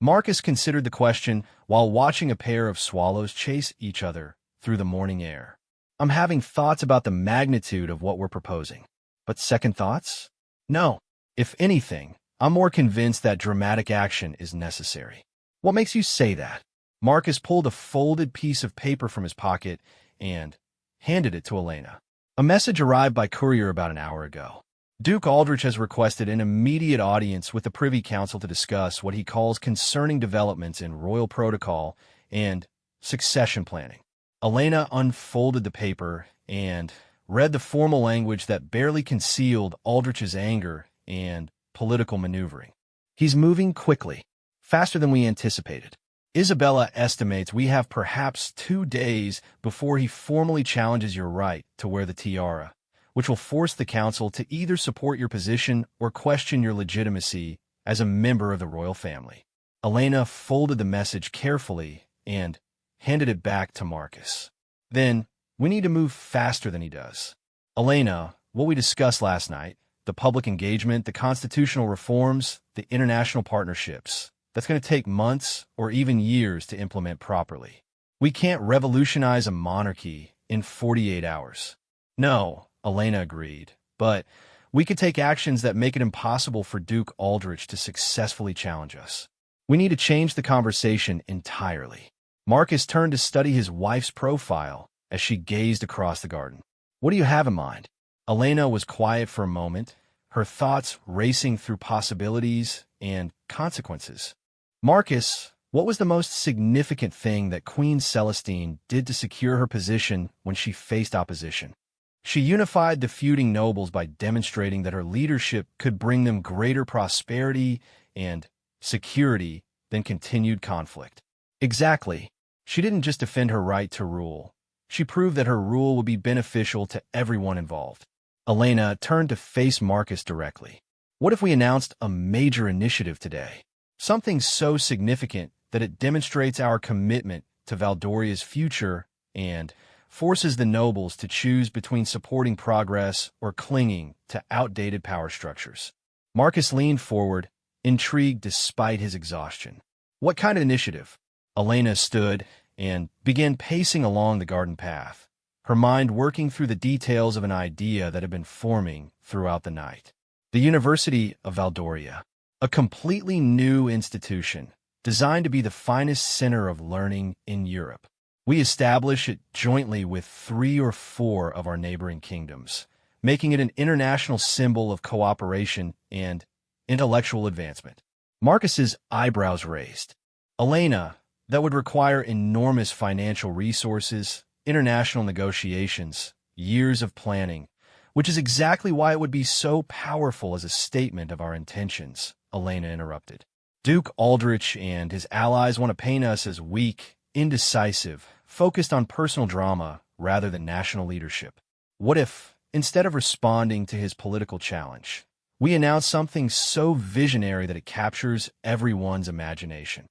Marcus considered the question while watching a pair of swallows chase each other through the morning air. "I'm having thoughts about the magnitude of what we're proposing. But second thoughts? No. If anything, I'm more convinced that dramatic action is necessary." "What makes you say that?" Marcus pulled a folded piece of paper from his pocket and handed it to Elena. "A message arrived by courier about an hour ago. Duke Aldrich has requested an immediate audience with the Privy Council to discuss what he calls concerning developments in royal protocol and succession planning." Elena unfolded the paper and read the formal language that barely concealed Aldrich's anger and political maneuvering. "He's moving quickly, faster than we anticipated. Isabella estimates we have perhaps 2 days before he formally challenges your right to wear the tiara, which will force the council to either support your position or question your legitimacy as a member of the royal family." Elena folded the message carefully and handed it back to Marcus. "Then, we need to move faster than he does. Elena, what we discussed last night, the public engagement, the constitutional reforms, the international partnerships, that's going to take months or even years to implement properly. We can't revolutionize a monarchy in 48 hours. "No," Elena agreed, "but we could take actions that make it impossible for Duke Aldrich to successfully challenge us. We need to change the conversation entirely." Marcus turned to study his wife's profile as she gazed across the garden. "What do you have in mind?" Elena was quiet for a moment, her thoughts racing through possibilities and consequences. "Marcus, what was the most significant thing that Queen Celestine did to secure her position when she faced opposition?" "She unified the feuding nobles by demonstrating that her leadership could bring them greater prosperity and security than continued conflict." "Exactly. She didn't just defend her right to rule. She proved that her rule would be beneficial to everyone involved." Elena turned to face Marcus directly. "What if we announced a major initiative today? Something so significant that it demonstrates our commitment to Valdoria's future and forces the nobles to choose between supporting progress or clinging to outdated power structures." Marcus leaned forward, intrigued despite his exhaustion. "What kind of initiative?" Elena stood and began pacing along the garden path, her mind working through the details of an idea that had been forming throughout the night. The University of Valdoria, a completely new institution designed to be the finest center of learning in Europe. We establish it jointly with 3 or 4 of our neighboring kingdoms, making it an international symbol of cooperation and intellectual advancement. Marcus's eyebrows raised. "Elena, that would require enormous financial resources, international negotiations, years of planning, which is exactly why it would be so powerful as a statement of our intentions," Elena interrupted. "Duke Aldrich and his allies want to paint us as weak, indecisive, focused on personal drama rather than national leadership. What if, instead of responding to his political challenge, we announce something so visionary that it captures everyone's imagination?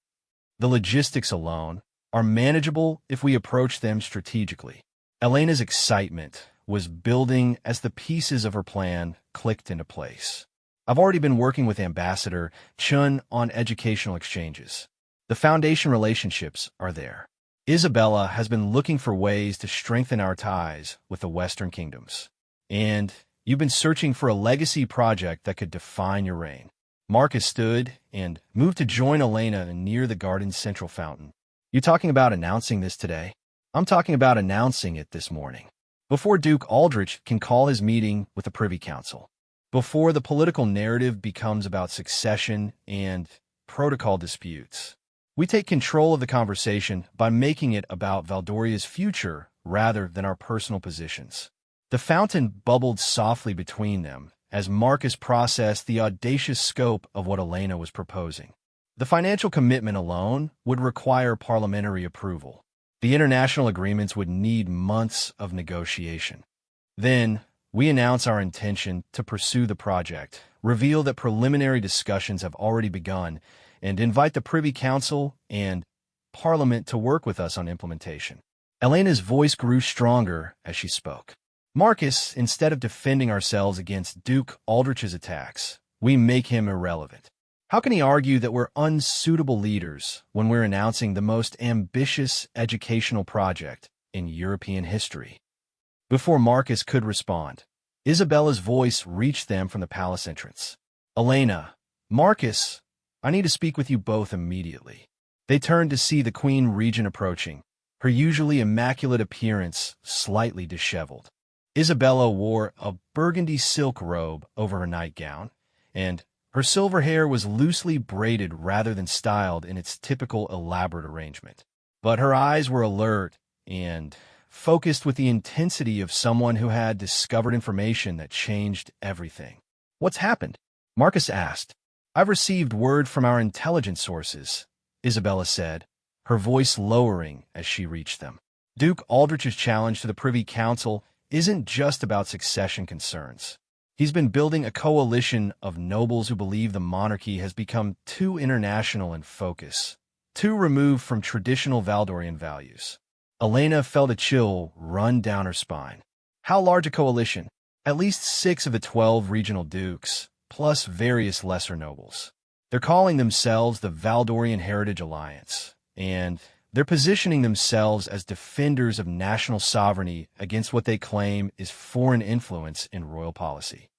The logistics alone are manageable if we approach them strategically." Elena's excitement was building as the pieces of her plan clicked into place. "I've already been working with Ambassador Chun on educational exchanges. The foundation relationships are there. Isabella has been looking for ways to strengthen our ties with the Western kingdoms. And you've been searching for a legacy project that could define your reign." Marcus stood and moved to join Elena near the garden's central fountain. "You talking about announcing this today?" "I'm talking about announcing it this morning, before Duke Aldrich can call his meeting with the Privy Council, before the political narrative becomes about succession and protocol disputes. We take control of the conversation by making it about Valdoria's future rather than our personal positions." The fountain bubbled softly between them as Marcus processed the audacious scope of what Elena was proposing. The financial commitment alone would require parliamentary approval. The international agreements would need months of negotiation. Then, we announce our intention to pursue the project, reveal that preliminary discussions have already begun, and invite the Privy Council and Parliament to work with us on implementation. Elena's voice grew stronger as she spoke. Marcus, instead of defending ourselves against Duke Aldrich's attacks, we make him irrelevant. How can he argue that we're unsuitable leaders when we're announcing the most ambitious educational project in European history? Before Marcus could respond, Isabella's voice reached them from the palace entrance. Elena, Marcus, I need to speak with you both immediately. They turned to see the Queen Regent approaching, her usually immaculate appearance slightly disheveled. Isabella wore a burgundy silk robe over her nightgown, and her silver hair was loosely braided rather than styled in its typical elaborate arrangement. But her eyes were alert and focused with the intensity of someone who had discovered information that changed everything. What's happened? Marcus asked. I've received word from our intelligence sources, Isabella said, her voice lowering as she reached them. Duke Aldrich's challenge to the Privy Council isn't just about succession concerns. He's been building a coalition of nobles who believe the monarchy has become too international in focus, too removed from traditional Valdorian values. Elena felt a chill run down her spine. How large a coalition? At least 6 of the 12 regional dukes, plus various lesser nobles. They're calling themselves the Valdorian Heritage Alliance, and they're positioning themselves as defenders of national sovereignty against what they claim is foreign influence in royal policy.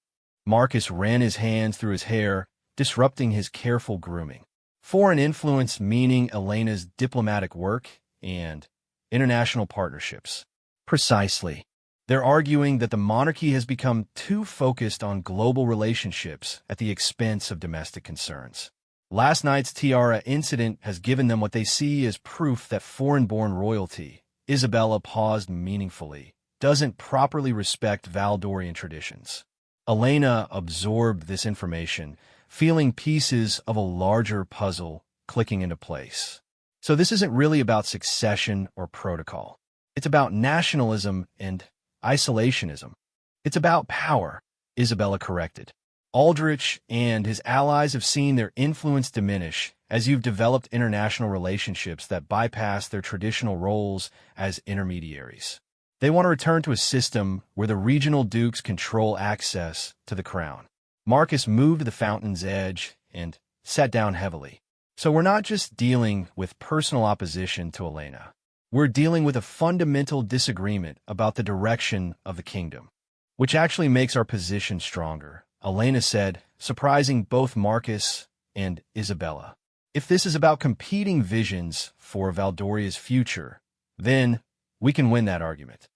Marcus ran his hands through his hair, disrupting his careful grooming. Foreign influence meaning Elena's diplomatic work and international partnerships. Precisely. They're arguing that the monarchy has become too focused on global relationships at the expense of domestic concerns. Last night's tiara incident has given them what they see as proof that foreign-born royalty, Isabella paused meaningfully, doesn't properly respect Valdorian traditions. Elena absorbed this information, feeling pieces of a larger puzzle clicking into place. So this isn't really about succession or protocol. It's about nationalism and isolationism. It's about power, Isabella corrected. Aldrich and his allies have seen their influence diminish as you've developed international relationships that bypass their traditional roles as intermediaries. They want to return to a system where the regional dukes control access to the crown. Marcus moved to the fountain's edge and sat down heavily. So we're not just dealing with personal opposition to Elena. We're dealing with a fundamental disagreement about the direction of the kingdom, which actually makes our position stronger, Elena said, surprising both Marcus and Isabella. If this is about competing visions for Valdoria's future, then we can win that argument.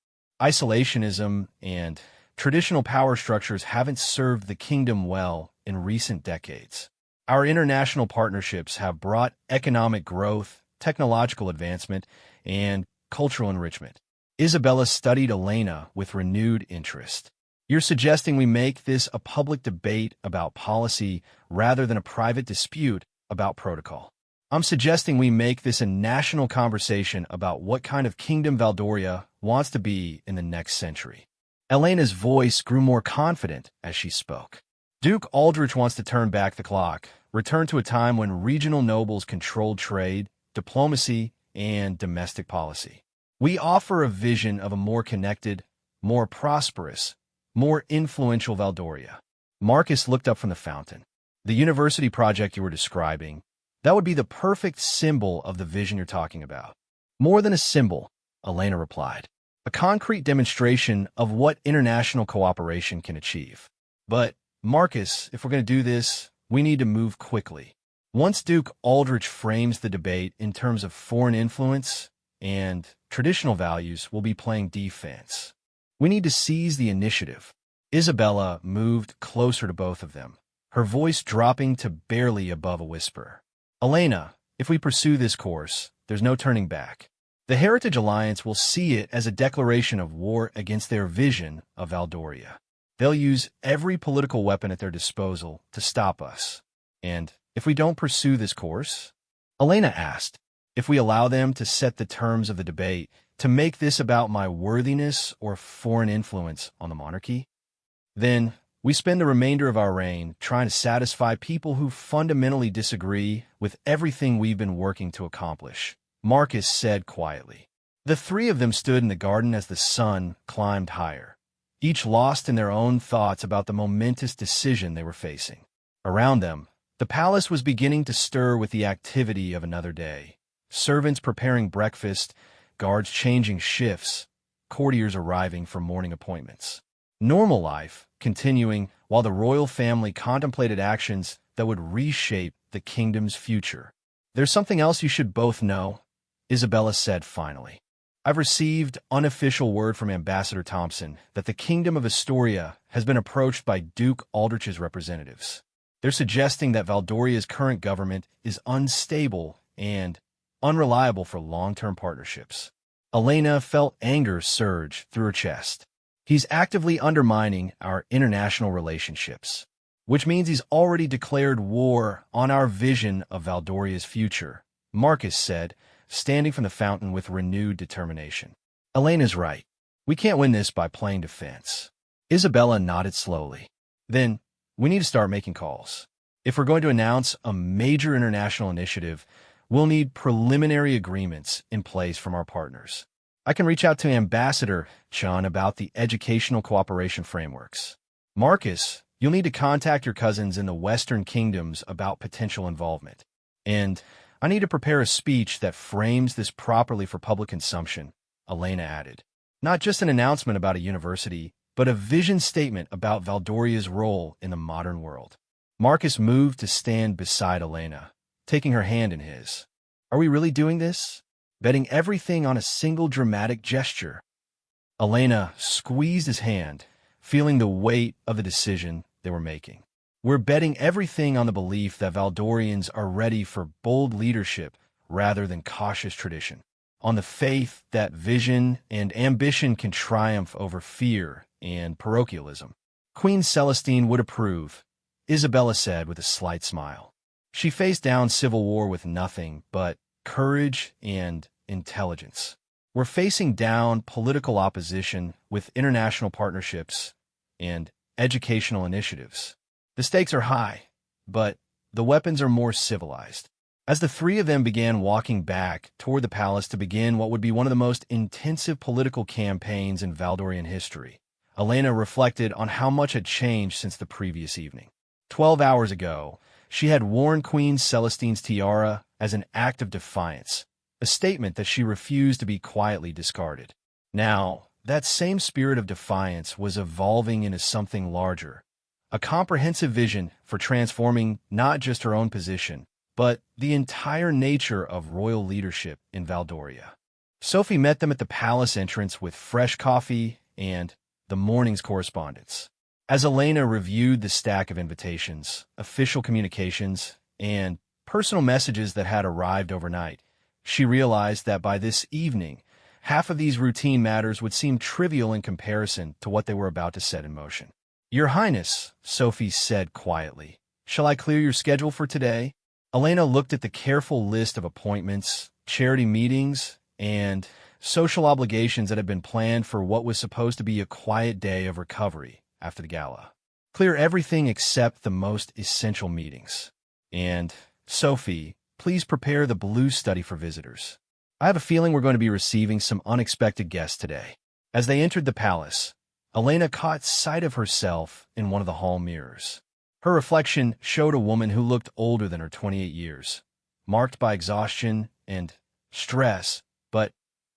Isolationism and traditional power structures haven't served the kingdom well in recent decades. Our international partnerships have brought economic growth, technological advancement, and cultural enrichment. Isabella studied Elena with renewed interest. You're suggesting we make this a public debate about policy rather than a private dispute about protocol. I'm suggesting we make this a national conversation about what kind of kingdom Valdoria wants to be in the next century. Elena's voice grew more confident as she spoke. Duke Aldrich wants to turn back the clock, return to a time when regional nobles controlled trade, diplomacy, and domestic policy. We offer a vision of a more connected, more prosperous, more influential Valdoria. Marcus looked up from the fountain. The university project you were describing, that would be the perfect symbol of the vision you're talking about. More than a symbol, Elena replied. A concrete demonstration of what international cooperation can achieve. But, Marcus, if we're going to do this, we need to move quickly. Once Duke Aldrich frames the debate in terms of foreign influence and traditional values, we'll be playing defense. We need to seize the initiative. Isabella moved closer to both of them, her voice dropping to barely above a whisper. Elena, if we pursue this course, there's no turning back. The Heritage Alliance will see it as a declaration of war against their vision of Valdoria. They'll use every political weapon at their disposal to stop us. And if we don't pursue this course? Elena asked. If we allow them to set the terms of the debate, to make this about my worthiness or foreign influence on the monarchy? Then we spend the remainder of our reign trying to satisfy people who fundamentally disagree with everything we've been working to accomplish, Marcus said quietly. The three of them stood in the garden as the sun climbed higher, each lost in their own thoughts about the momentous decision they were facing. Around them, the palace was beginning to stir with the activity of another day. Servants preparing breakfast, guards changing shifts, courtiers arriving for morning appointments. Normal life continuing while the royal family contemplated actions that would reshape the kingdom's future. There's something else you should both know, Isabella said finally. I've received unofficial word from Ambassador Thompson that the Kingdom of Astoria has been approached by Duke Aldrich's representatives. They're suggesting that Valdoria's current government is unstable and unreliable for long-term partnerships. Elena felt anger surge through her chest. He's actively undermining our international relationships, which means he's already declared war on our vision of Valdoria's future, Marcus said, standing from the fountain with renewed determination. Elena's right. We can't win this by playing defense. Isabella nodded slowly. Then, we need to start making calls. If we're going to announce a major international initiative, we'll need preliminary agreements in place from our partners. I can reach out to Ambassador Chan about the educational cooperation frameworks. Marcus, you'll need to contact your cousins in the Western Kingdoms about potential involvement. And I need to prepare a speech that frames this properly for public consumption, Elena added. Not just an announcement about a university, but a vision statement about Valdoria's role in the modern world. Marcus moved to stand beside Elena, taking her hand in his. Are we really doing this? Betting everything on a single dramatic gesture? Elena squeezed his hand, feeling the weight of the decision they were making. We're betting everything on the belief that Valdorians are ready for bold leadership rather than cautious tradition, on the faith that vision and ambition can triumph over fear and parochialism. Queen Celestine would approve, Isabella said with a slight smile. She faced down civil war with nothing but courage and intelligence. We're facing down political opposition with international partnerships and educational initiatives. The stakes are high, but the weapons are more civilized. As the three of them began walking back toward the palace to begin what would be one of the most intensive political campaigns in Valdorian history, Elena reflected on how much had changed since the previous evening. 12 hours ago, she had worn Queen Celestine's tiara as an act of defiance, a statement that she refused to be quietly discarded. Now, that same spirit of defiance was evolving into something larger, a comprehensive vision for transforming not just her own position, but the entire nature of royal leadership in Valdoria. Sophie met them at the palace entrance with fresh coffee and the morning's correspondence. As Elena reviewed the stack of invitations, official communications, and personal messages that had arrived overnight, she realized that by this evening, half of these routine matters would seem trivial in comparison to what they were about to set in motion. Your Highness, Sophie said quietly, shall I clear your schedule for today? Elena looked at the careful list of appointments, charity meetings, and social obligations that had been planned for what was supposed to be a quiet day of recovery after the gala. Clear everything except the most essential meetings. And, Sophie, please prepare the blue study for visitors. I have a feeling we're going to be receiving some unexpected guests today. As they entered the palace, Elena caught sight of herself in one of the hall mirrors. Her reflection showed a woman who looked older than her 28 years, marked by exhaustion and stress, but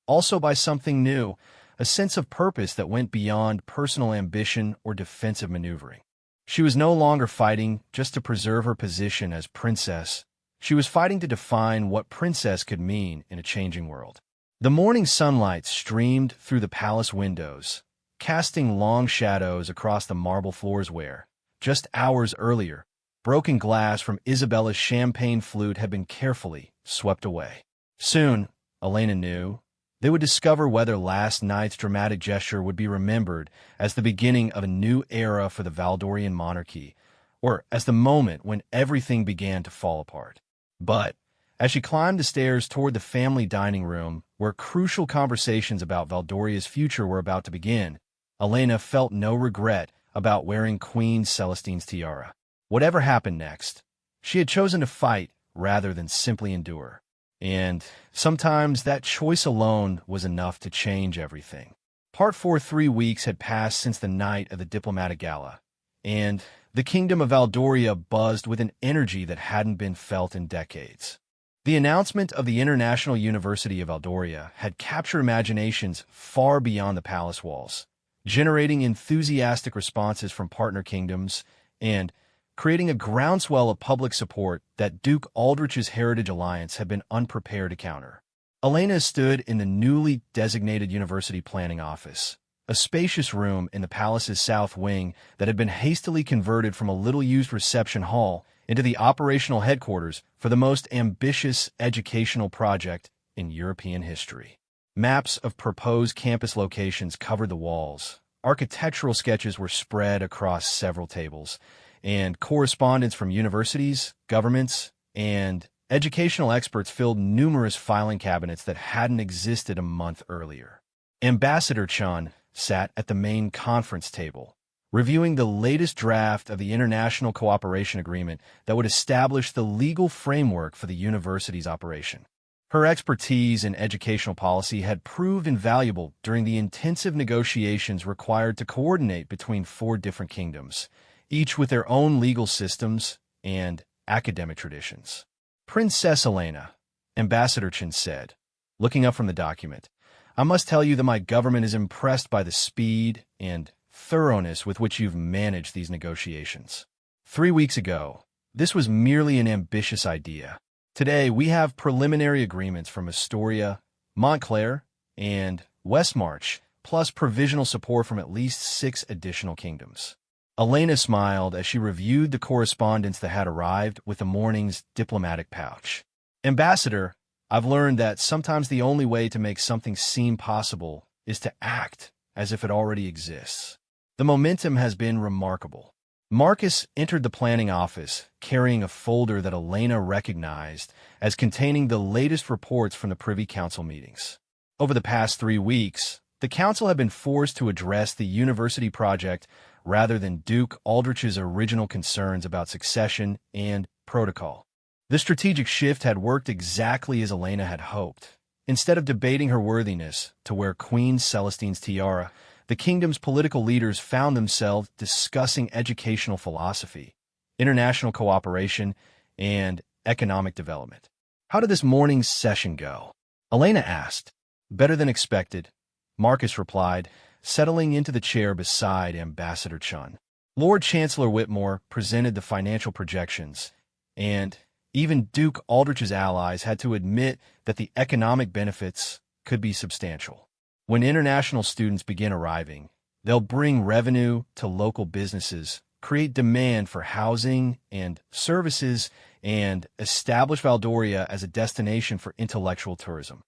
also by something new, a sense of purpose that went beyond personal ambition or defensive maneuvering. She was no longer fighting just to preserve her position as princess. She was fighting to define what princess could mean in a changing world. The morning sunlight streamed through the palace windows, casting long shadows across the marble floors where, just hours earlier, broken glass from Isabella's champagne flute had been carefully swept away. Soon, Elena knew, They would discover whether last night's dramatic gesture would be remembered as the beginning of a new era for the Valdorian monarchy, or as the moment when everything began to fall apart. But as she climbed the stairs toward the family dining room, where crucial conversations about Valdoria's future were about to begin, Elena felt no regret about wearing Queen Celestine's tiara. Whatever happened next, she had chosen to fight rather than simply endure. And sometimes that choice alone was enough to change everything. Part 4. 3 weeks had passed since the night of the diplomatic gala, and the kingdom of Valdoria buzzed with an energy that hadn't been felt in decades. The announcement of the International University of Valdoria had captured imaginations far beyond the palace walls, generating enthusiastic responses from partner kingdoms and creating a groundswell of public support that Duke Aldrich's Heritage Alliance had been unprepared to counter. Elena stood in the newly designated University Planning Office, a spacious room in the palace's south wing that had been hastily converted from a little-used reception hall into the operational headquarters for the most ambitious educational project in European history. Maps of proposed campus locations covered the walls. Architectural sketches were spread across several tables, and correspondence from universities, governments, and educational experts filled numerous filing cabinets that hadn't existed a month earlier. Ambassador Chun sat at the main conference table, reviewing the latest draft of the International Cooperation Agreement that would establish the legal framework for the university's operation. Her expertise in educational policy had proved invaluable during the intensive negotiations required to coordinate between 4 different kingdoms, each with their own legal systems and academic traditions. Princess Elena, Ambassador Chen said, looking up from the document, I must tell you that my government is impressed by the speed and thoroughness with which you've managed these negotiations. 3 weeks ago, this was merely an ambitious idea. Today, we have preliminary agreements from Astoria, Montclair, and Westmarch, plus provisional support from at least 6 additional kingdoms. Elena smiled as she reviewed the correspondence that had arrived with the morning's diplomatic pouch. Ambassador, I've learned that sometimes the only way to make something seem possible is to act as if it already exists. The momentum has been remarkable. Marcus entered the planning office carrying a folder that Elena recognized as containing the latest reports from the Privy Council meetings. Over the past 3 weeks, the council had been forced to address the university project rather than Duke Aldrich's original concerns about succession and protocol. The strategic shift had worked exactly as Elena had hoped. Instead of debating her worthiness to wear Queen Celestine's tiara, the kingdom's political leaders found themselves discussing educational philosophy, international cooperation, and economic development. How did this morning's session go? Elena asked. Better than expected, Marcus replied, settling into the chair beside Ambassador Chun. Lord Chancellor Whitmore presented the financial projections, and even Duke Aldrich's allies had to admit that the economic benefits could be substantial. When international students begin arriving, they'll bring revenue to local businesses, create demand for housing and services, and establish Valdoria as a destination for intellectual tourism.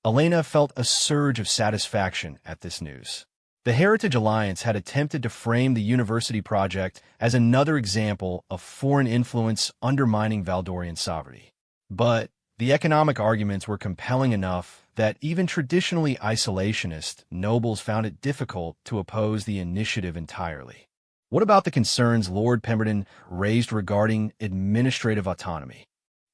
Elena felt a surge of satisfaction at this news. The Heritage Alliance had attempted to frame the university project as another example of foreign influence undermining Valdorian sovereignty. But the economic arguments were compelling enough that even traditionally isolationist nobles found it difficult to oppose the initiative entirely. What about the concerns Lord Pemberton raised regarding administrative autonomy?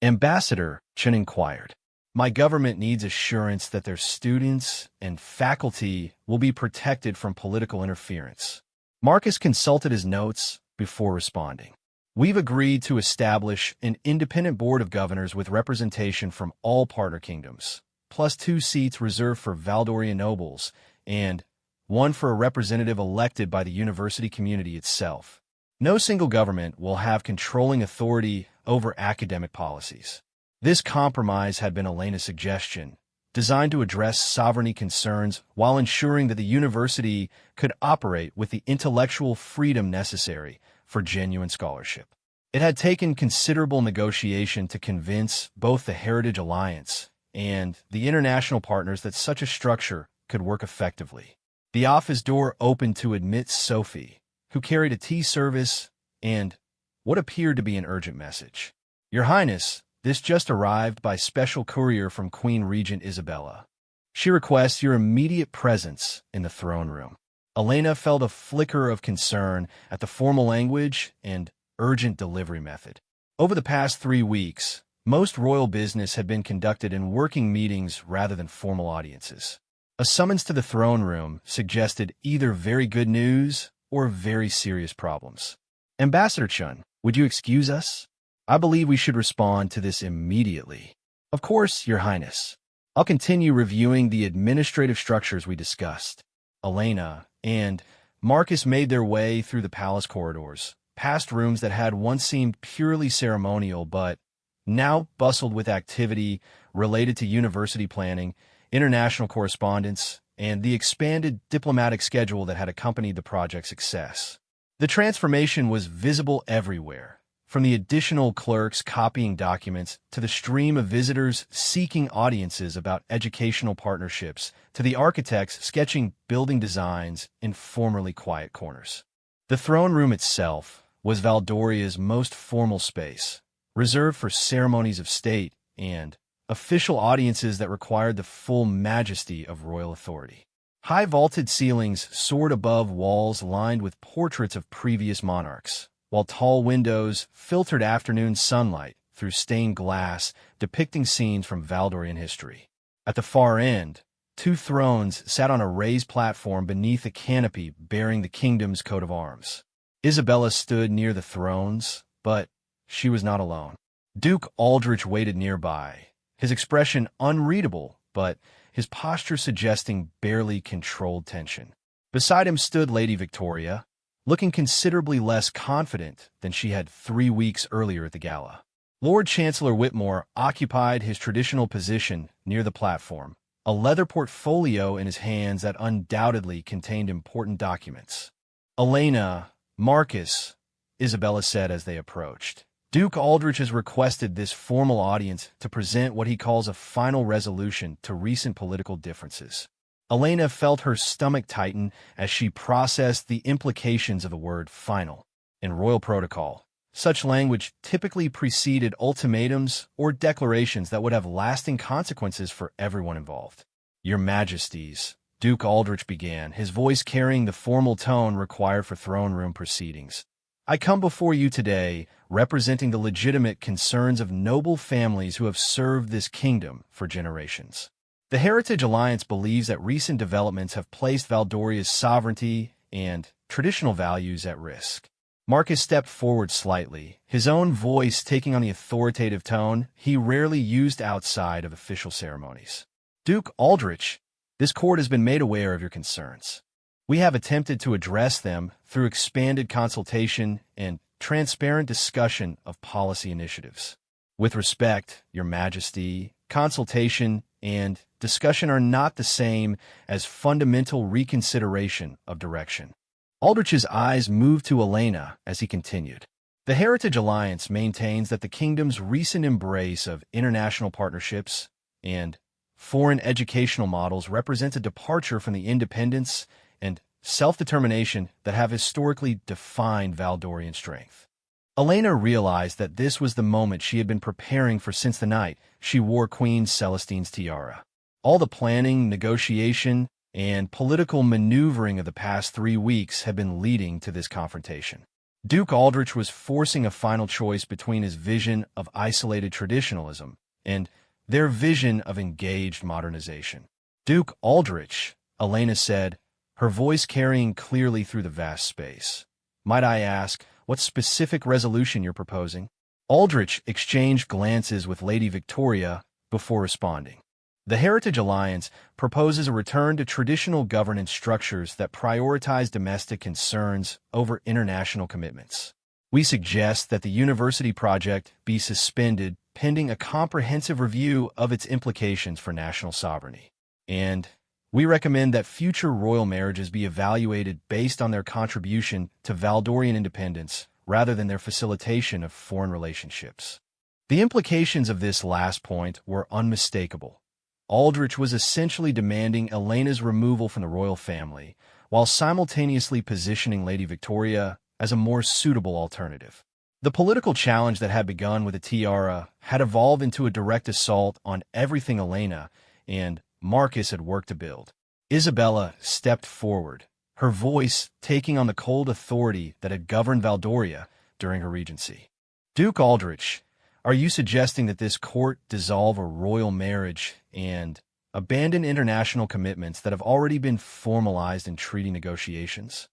Ambassador Chen inquired. My government needs assurance that their students and faculty will be protected from political interference. Marcus consulted his notes before responding. We've agreed to establish an independent board of governors with representation from all partner kingdoms, plus 2 seats reserved for Valdorian nobles, and 1 for a representative elected by the university community itself. No single government will have controlling authority over academic policies. This compromise had been Elena's suggestion, designed to address sovereignty concerns while ensuring that the university could operate with the intellectual freedom necessary for genuine scholarship. It had taken considerable negotiation to convince both the Heritage Alliance and the international partners that such a structure could work effectively. The office door opened to admit Sophie, who carried a tea service and what appeared to be an urgent message. "Your Highness, this just arrived by special courier from Queen Regent Isabella. She requests your immediate presence in the throne room." Elena felt a flicker of concern at the formal language and urgent delivery method. Over the past 3 weeks, most royal business had been conducted in working meetings rather than formal audiences. A summons to the throne room suggested either very good news or very serious problems. "Ambassador Chun, would you excuse us? I believe we should respond to this immediately." "Of course, Your Highness. I'll continue reviewing the administrative structures we discussed." Elena and Marcus made their way through the palace corridors, past rooms that had once seemed purely ceremonial but now bustled with activity related to university planning, international correspondence, and the expanded diplomatic schedule that had accompanied the project's success. The transformation was visible everywhere, from the additional clerks copying documents to the stream of visitors seeking audiences about educational partnerships to the architects sketching building designs in formerly quiet corners. The throne room itself was Valdoria's most formal space, reserved for ceremonies of state and official audiences that required the full majesty of royal authority. High vaulted ceilings soared above walls lined with portraits of previous monarchs, while tall windows filtered afternoon sunlight through stained glass depicting scenes from Valdorian history. At the far end, 2 thrones sat on a raised platform beneath a canopy bearing the kingdom's coat of arms. Isabella stood near the thrones, but she was not alone. Duke Aldrich waited nearby, his expression unreadable, but his posture suggesting barely controlled tension. Beside him stood Lady Victoria, looking considerably less confident than she had 3 weeks earlier at the gala. Lord Chancellor Whitmore occupied his traditional position near the platform, a leather portfolio in his hands that undoubtedly contained important documents. "Elena, Marcus," Isabella said as they approached. "Duke Aldrich has requested this formal audience to present what he calls a final resolution to recent political differences." Elena felt her stomach tighten as she processed the implications of the word final. In royal protocol, such language typically preceded ultimatums or declarations that would have lasting consequences for everyone involved. "Your Majesties," Duke Aldrich began, his voice carrying the formal tone required for throne room proceedings. "I come before you today representing the legitimate concerns of noble families who have served this kingdom for generations. The Heritage Alliance believes that recent developments have placed Valdoria's sovereignty and traditional values at risk." Marcus stepped forward slightly, his own voice taking on the authoritative tone he rarely used outside of official ceremonies. "Duke Aldrich, this court has been made aware of your concerns. We have attempted to address them through expanded consultation and transparent discussion of policy initiatives. With respect, Your Majesty, consultation and discussion are not the same as fundamental reconsideration of direction." Aldrich's eyes moved to Elena as he continued. "The Heritage Alliance maintains that the kingdom's recent embrace of international partnerships and foreign educational models represents a departure from the independence and self-determination that have historically defined Valdorian strength." Elena realized that this was the moment she had been preparing for since the night she wore Queen Celestine's tiara. All the planning, negotiation, and political maneuvering of the past 3 weeks had been leading to this confrontation. Duke Aldrich was forcing a final choice between his vision of isolated traditionalism and their vision of engaged modernization. "Duke Aldrich," Elena said, her voice carrying clearly through the vast space. "Might I ask what specific resolution you're proposing?" Aldrich exchanged glances with Lady Victoria before responding. "The Heritage Alliance proposes a return to traditional governance structures that prioritize domestic concerns over international commitments. We suggest that the university project be suspended pending a comprehensive review of its implications for national sovereignty. And we recommend that future royal marriages be evaluated based on their contribution to Valdorian independence rather than their facilitation of foreign relationships." The implications of this last point were unmistakable. Aldrich was essentially demanding Elena's removal from the royal family, while simultaneously positioning Lady Victoria as a more suitable alternative. The political challenge that had begun with the tiara had evolved into a direct assault on everything Elena and Marcus had worked to build. Isabella stepped forward, her voice taking on the cold authority that had governed Valdoria during her regency. Duke Aldrich, are you suggesting that this court dissolve a royal marriage and abandon international commitments that have already been formalized in treaty negotiations?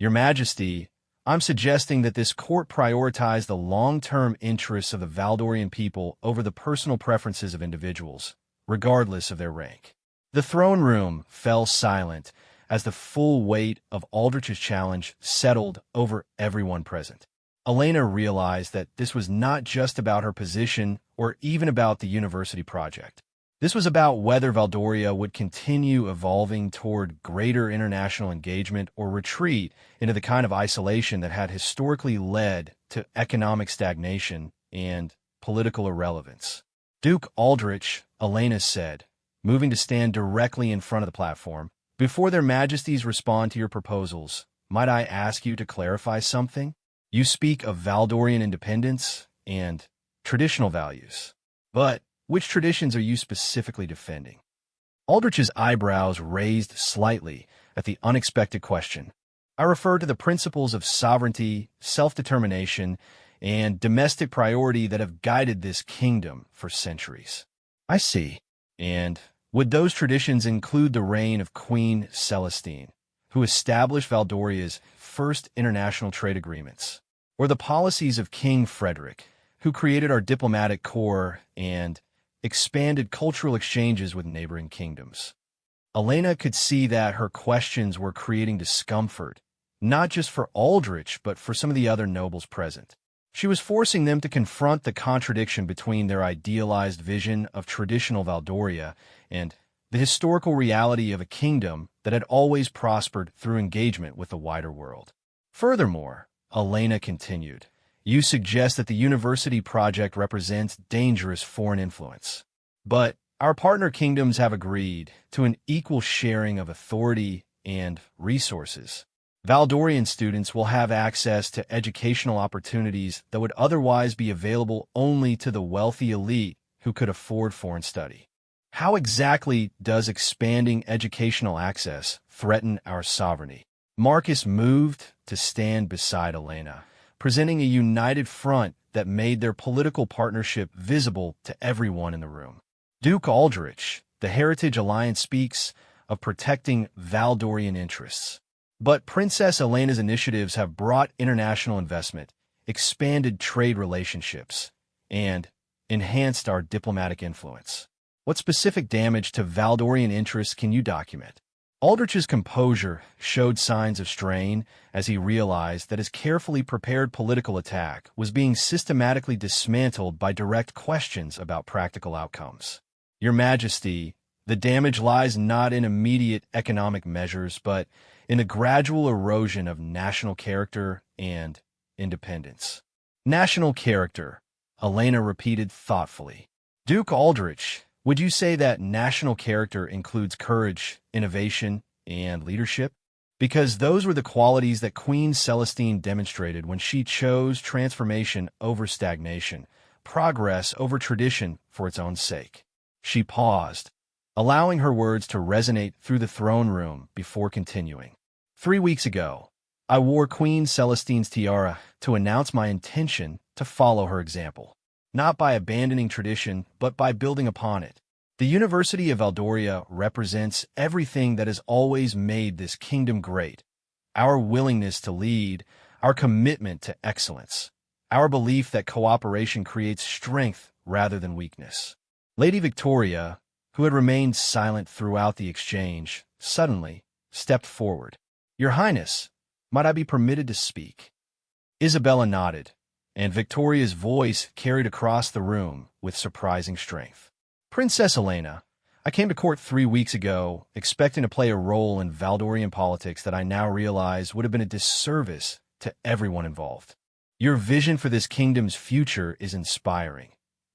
Your Majesty, I'm suggesting that this court prioritize the long-term interests of the Valdorian people over the personal preferences of individuals, regardless of their rank. The throne room fell silent as the full weight of Aldrich's challenge settled over everyone present. Elena realized that this was not just about her position or even about the university project. This was about whether Valdoria would continue evolving toward greater international engagement or retreat into the kind of isolation that had historically led to economic stagnation and political irrelevance. Duke Aldrich, Elena said, moving to stand directly in front of the platform, before their majesties respond to your proposals, might I ask you to clarify something? You speak of Valdorian independence and traditional values, but which traditions are you specifically defending? Aldrich's eyebrows raised slightly at the unexpected question. I refer to the principles of sovereignty, self-determination, and domestic priority that have guided this kingdom for centuries. I see. And would those traditions include the reign of Queen Celestine, who established Valdoria's first international trade agreements, or the policies of King Frederick, who created our diplomatic corps and expanded cultural exchanges with neighboring kingdoms? Elena could see that her questions were creating discomfort, not just for Aldrich, but for some of the other nobles present. She was forcing them to confront the contradiction between their idealized vision of traditional Valdoria and the historical reality of a kingdom that had always prospered through engagement with the wider world. Furthermore, Elena continued, you suggest that the university project represents dangerous foreign influence. But our partner kingdoms have agreed to an equal sharing of authority and resources. Valdorian students will have access to educational opportunities that would otherwise be available only to the wealthy elite who could afford foreign study. How exactly does expanding educational access threaten our sovereignty? Marcus moved to stand beside Elena, presenting a united front that made their political partnership visible to everyone in the room. Duke Aldrich, the Heritage Alliance speaks of protecting Valdorian interests. But Princess Elena's initiatives have brought international investment, expanded trade relationships, and enhanced our diplomatic influence. What specific damage to Valdorian interests can you document? Aldrich's composure showed signs of strain as he realized that his carefully prepared political attack was being systematically dismantled by direct questions about practical outcomes. Your Majesty, the damage lies not in immediate economic measures, but in a gradual erosion of national character and independence. National character, Elena repeated thoughtfully. Duke Aldrich, would you say that national character includes courage, innovation, and leadership? Because those were the qualities that Queen Celestine demonstrated when she chose transformation over stagnation, progress over tradition for its own sake. She paused, allowing her words to resonate through the throne room before continuing. 3 weeks ago, I wore Queen Celestine's tiara to announce my intention to follow her example, not by abandoning tradition, but by building upon it. The University of Valdoria represents everything that has always made this kingdom great. Our willingness to lead, our commitment to excellence, our belief that cooperation creates strength rather than weakness. Lady Victoria, who had remained silent throughout the exchange, suddenly stepped forward. Your Highness, might I be permitted to speak? Isabella nodded, and Victoria's voice carried across the room with surprising strength. Princess Elena, I came to court 3 weeks ago, expecting to play a role in Valdorian politics that I now realize would have been a disservice to everyone involved. Your vision for this kingdom's future is inspiring,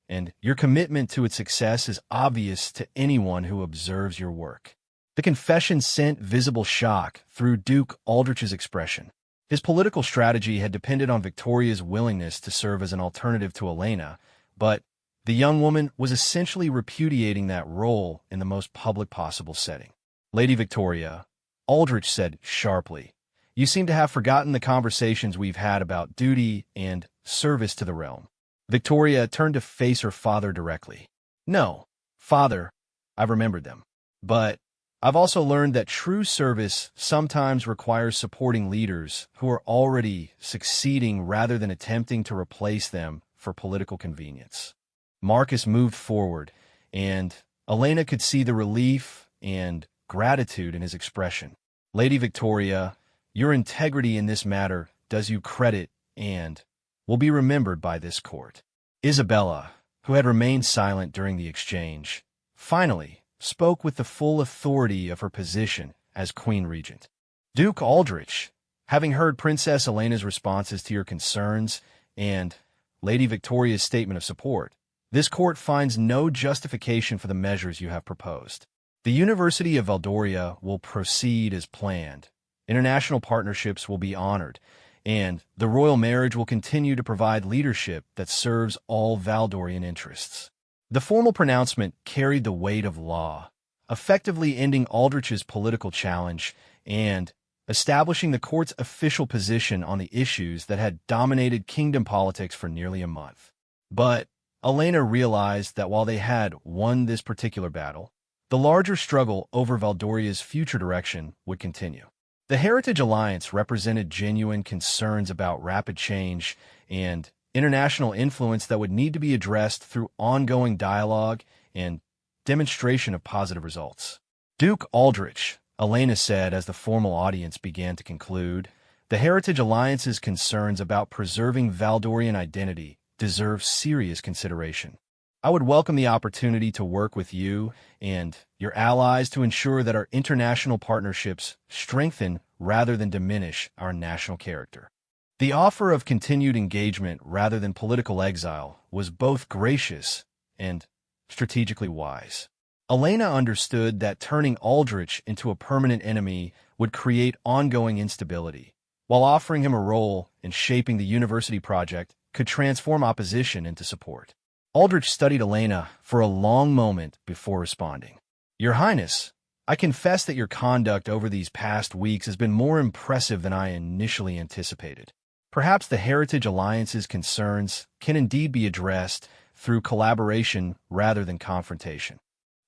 and your commitment to its success is obvious to anyone who observes your work." The confession sent visible shock through Duke Aldrich's expression. His political strategy had depended on Victoria's willingness to serve as an alternative to Elena, but the young woman was essentially repudiating that role in the most public possible setting. "Lady Victoria," Aldrich said sharply, "you seem to have forgotten the conversations we've had about duty and service to the realm." Victoria turned to face her father directly. "No, father, I've remembered them. But I've also learned that true service sometimes requires supporting leaders who are already succeeding rather than attempting to replace them for political convenience." Marcus moved forward, and Elena could see the relief and gratitude in his expression. "Lady Victoria, your integrity in this matter does you credit and will be remembered by this court." Isabella, who had remained silent during the exchange, finally spoke with the full authority of her position as Queen Regent. "Duke Aldrich, having heard Princess Elena's responses to your concerns and Lady Victoria's statement of support, this court finds no justification for the measures you have proposed. The University of Valdoria will proceed as planned. International partnerships will be honored, and the royal marriage will continue to provide leadership that serves all Valdorian interests." The formal pronouncement carried the weight of law, effectively ending Aldrich's political challenge and establishing the court's official position on the issues that had dominated kingdom politics for nearly a month. But Elena realized that while they had won this particular battle, the larger struggle over Valdoria's future direction would continue. The Heritage Alliance represented genuine concerns about rapid change and international influence that would need to be addressed through ongoing dialogue and demonstration of positive results. "Duke Aldrich," Elena said as the formal audience began to conclude, "the Heritage Alliance's concerns about preserving Valdorian identity deserve serious consideration. I would welcome the opportunity to work with you and your allies to ensure that our international partnerships strengthen rather than diminish our national character." The offer of continued engagement rather than political exile was both gracious and strategically wise. Elena understood that turning Aldrich into a permanent enemy would create ongoing instability, while offering him a role in shaping the university project could transform opposition into support. Aldrich studied Elena for a long moment before responding. "Your Highness, I confess that your conduct over these past weeks has been more impressive than I initially anticipated. Perhaps the Heritage Alliance's concerns can indeed be addressed through collaboration rather than confrontation."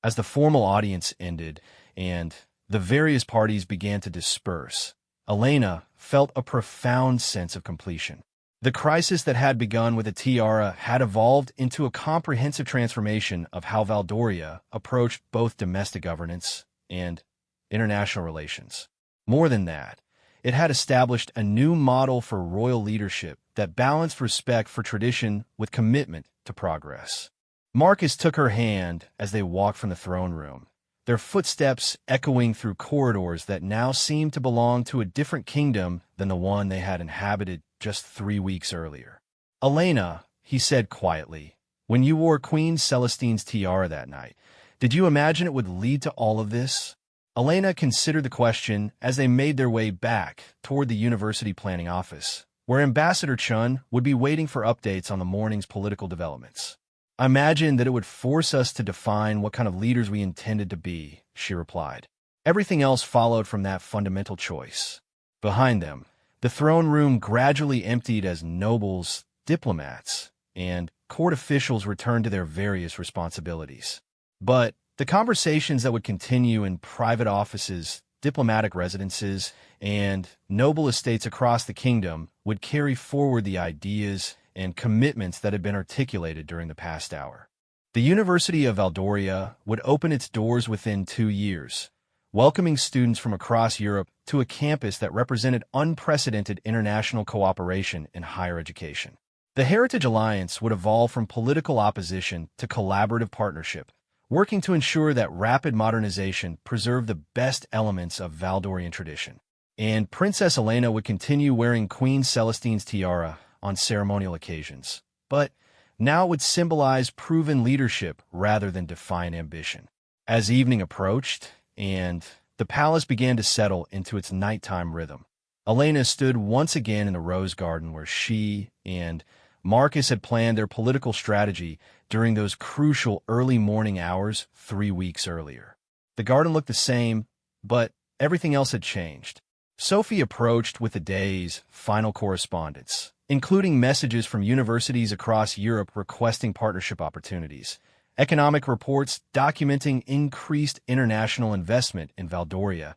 As the formal audience ended and the various parties began to disperse, Elena felt a profound sense of completion. The crisis that had begun with a tiara had evolved into a comprehensive transformation of how Valdoria approached both domestic governance and international relations. More than that, it had established a new model for royal leadership that balanced respect for tradition with commitment to progress. Marcus took her hand as they walked from the throne room, their footsteps echoing through corridors that now seemed to belong to a different kingdom than the one they had inhabited just 3 weeks earlier. "Elena," he said quietly, "when you wore Queen Celestine's tiara that night, did you imagine it would lead to all of this?" Elena considered the question as they made their way back toward the university planning office, where Ambassador Chun would be waiting for updates on the morning's political developments. "I imagined that it would force us to define what kind of leaders we intended to be," she replied. Everything else followed from that fundamental choice. Behind them, the throne room gradually emptied as nobles, diplomats, and court officials returned to their various responsibilities. But the conversations that would continue in private offices, diplomatic residences, and noble estates across the kingdom would carry forward the ideas and commitments that had been articulated during the past hour. The University of Valdoria would open its doors within 2 years, welcoming students from across Europe to a campus that represented unprecedented international cooperation in higher education. The Heritage Alliance would evolve from political opposition to collaborative partnership, working to ensure that rapid modernization preserved the best elements of Valdorian tradition. And Princess Elena would continue wearing Queen Celestine's tiara on ceremonial occasions. But Now it would symbolize proven leadership rather than defiant ambition. As evening approached, and the palace began to settle into its nighttime rhythm, Elena stood once again in the rose garden where she and Marcus had planned their political strategy during those crucial early morning hours 3 weeks earlier. The garden looked the same, but everything else had changed. Sophie approached with the day's final correspondence, including messages from universities across Europe requesting partnership opportunities, economic reports documenting increased international investment in Valdoria,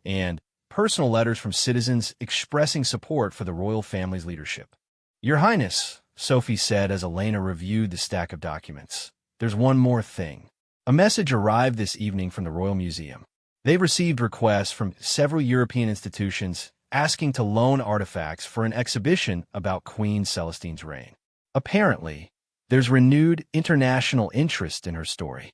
and personal letters from citizens expressing support for the royal family's leadership. "Your Highness," Sophie said as Elena reviewed the stack of documents, "there's one more thing." A message arrived this evening from the Royal Museum. They received requests from several European institutions asking to loan artifacts for an exhibition about Queen Celestine's reign. Apparently, there's renewed international interest in her story.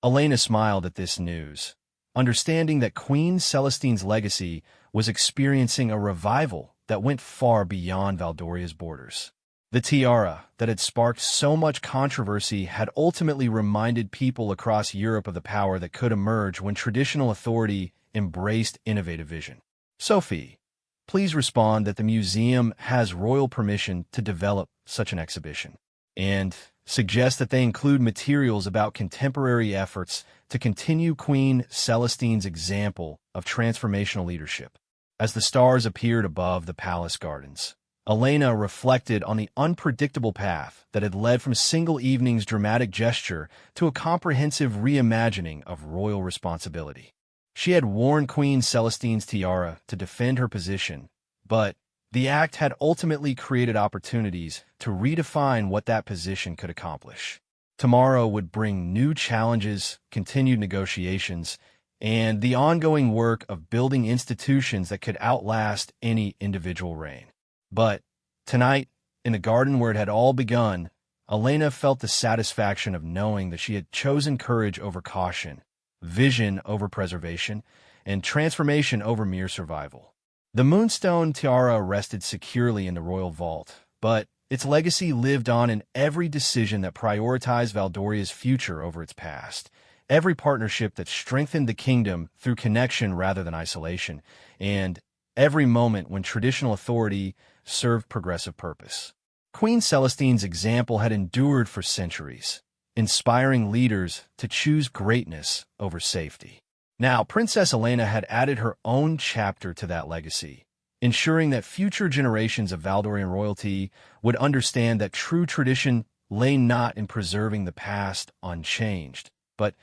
Elena smiled at this news, understanding that Queen Celestine's legacy was experiencing a revival that went far beyond Valdoria's borders. The tiara that had sparked so much controversy had ultimately reminded people across Europe of the power that could emerge when traditional authority embraced innovative vision. "Sophie, please respond that the museum has royal permission to develop such an exhibition, and suggest that they include materials about contemporary efforts to continue Queen Celestine's example of transformational leadership." As the stars appeared above the palace gardens, Elena reflected on the unpredictable path that had led from a single evening's dramatic gesture to a comprehensive reimagining of royal responsibility. She had worn Queen Celestine's tiara to defend her position, but the act had ultimately created opportunities to redefine what that position could accomplish. Tomorrow would bring new challenges, continued negotiations, and the ongoing work of building institutions that could outlast any individual reign. But tonight, in the garden where it had all begun, Elena felt the satisfaction of knowing that she had chosen courage over caution, vision over preservation, and transformation over mere survival. The moonstone tiara rested securely in the royal vault, but its legacy lived on in every decision that prioritized Valdoria's future over its past, every partnership that strengthened the kingdom through connection rather than isolation, and every moment when traditional authority served progressive purpose. Queen Celestine's example had endured for centuries, inspiring leaders to choose greatness over safety. Now, Princess Elena had added her own chapter to that legacy, ensuring that future generations of Valdorian royalty would understand that true tradition lay not in preserving the past unchanged, but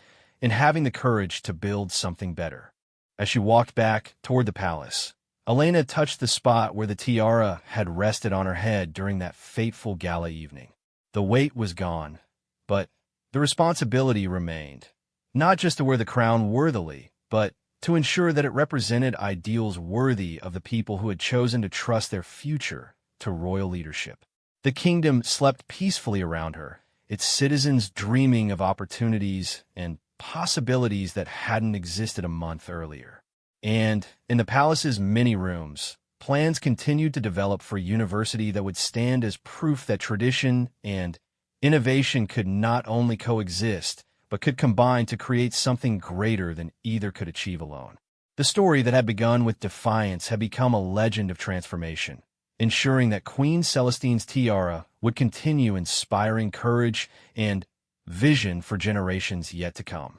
in having the courage to build something better. As she walked back toward the palace, Elena touched the spot where the tiara had rested on her head during that fateful gala evening. The weight was gone, but the responsibility remained, not just to wear the crown worthily, but to ensure that it represented ideals worthy of the people who had chosen to trust their future to royal leadership. The kingdom slept peacefully around her, its citizens dreaming of opportunities and possibilities that hadn't existed a month earlier. And in the palace's many rooms, plans continued to develop for a university that would stand as proof that tradition and innovation could not only coexist, but could combine to create something greater than either could achieve alone. The story that had begun with defiance had become a legend of transformation, ensuring that Queen Celestine's tiara would continue inspiring courage and vision for generations yet to come.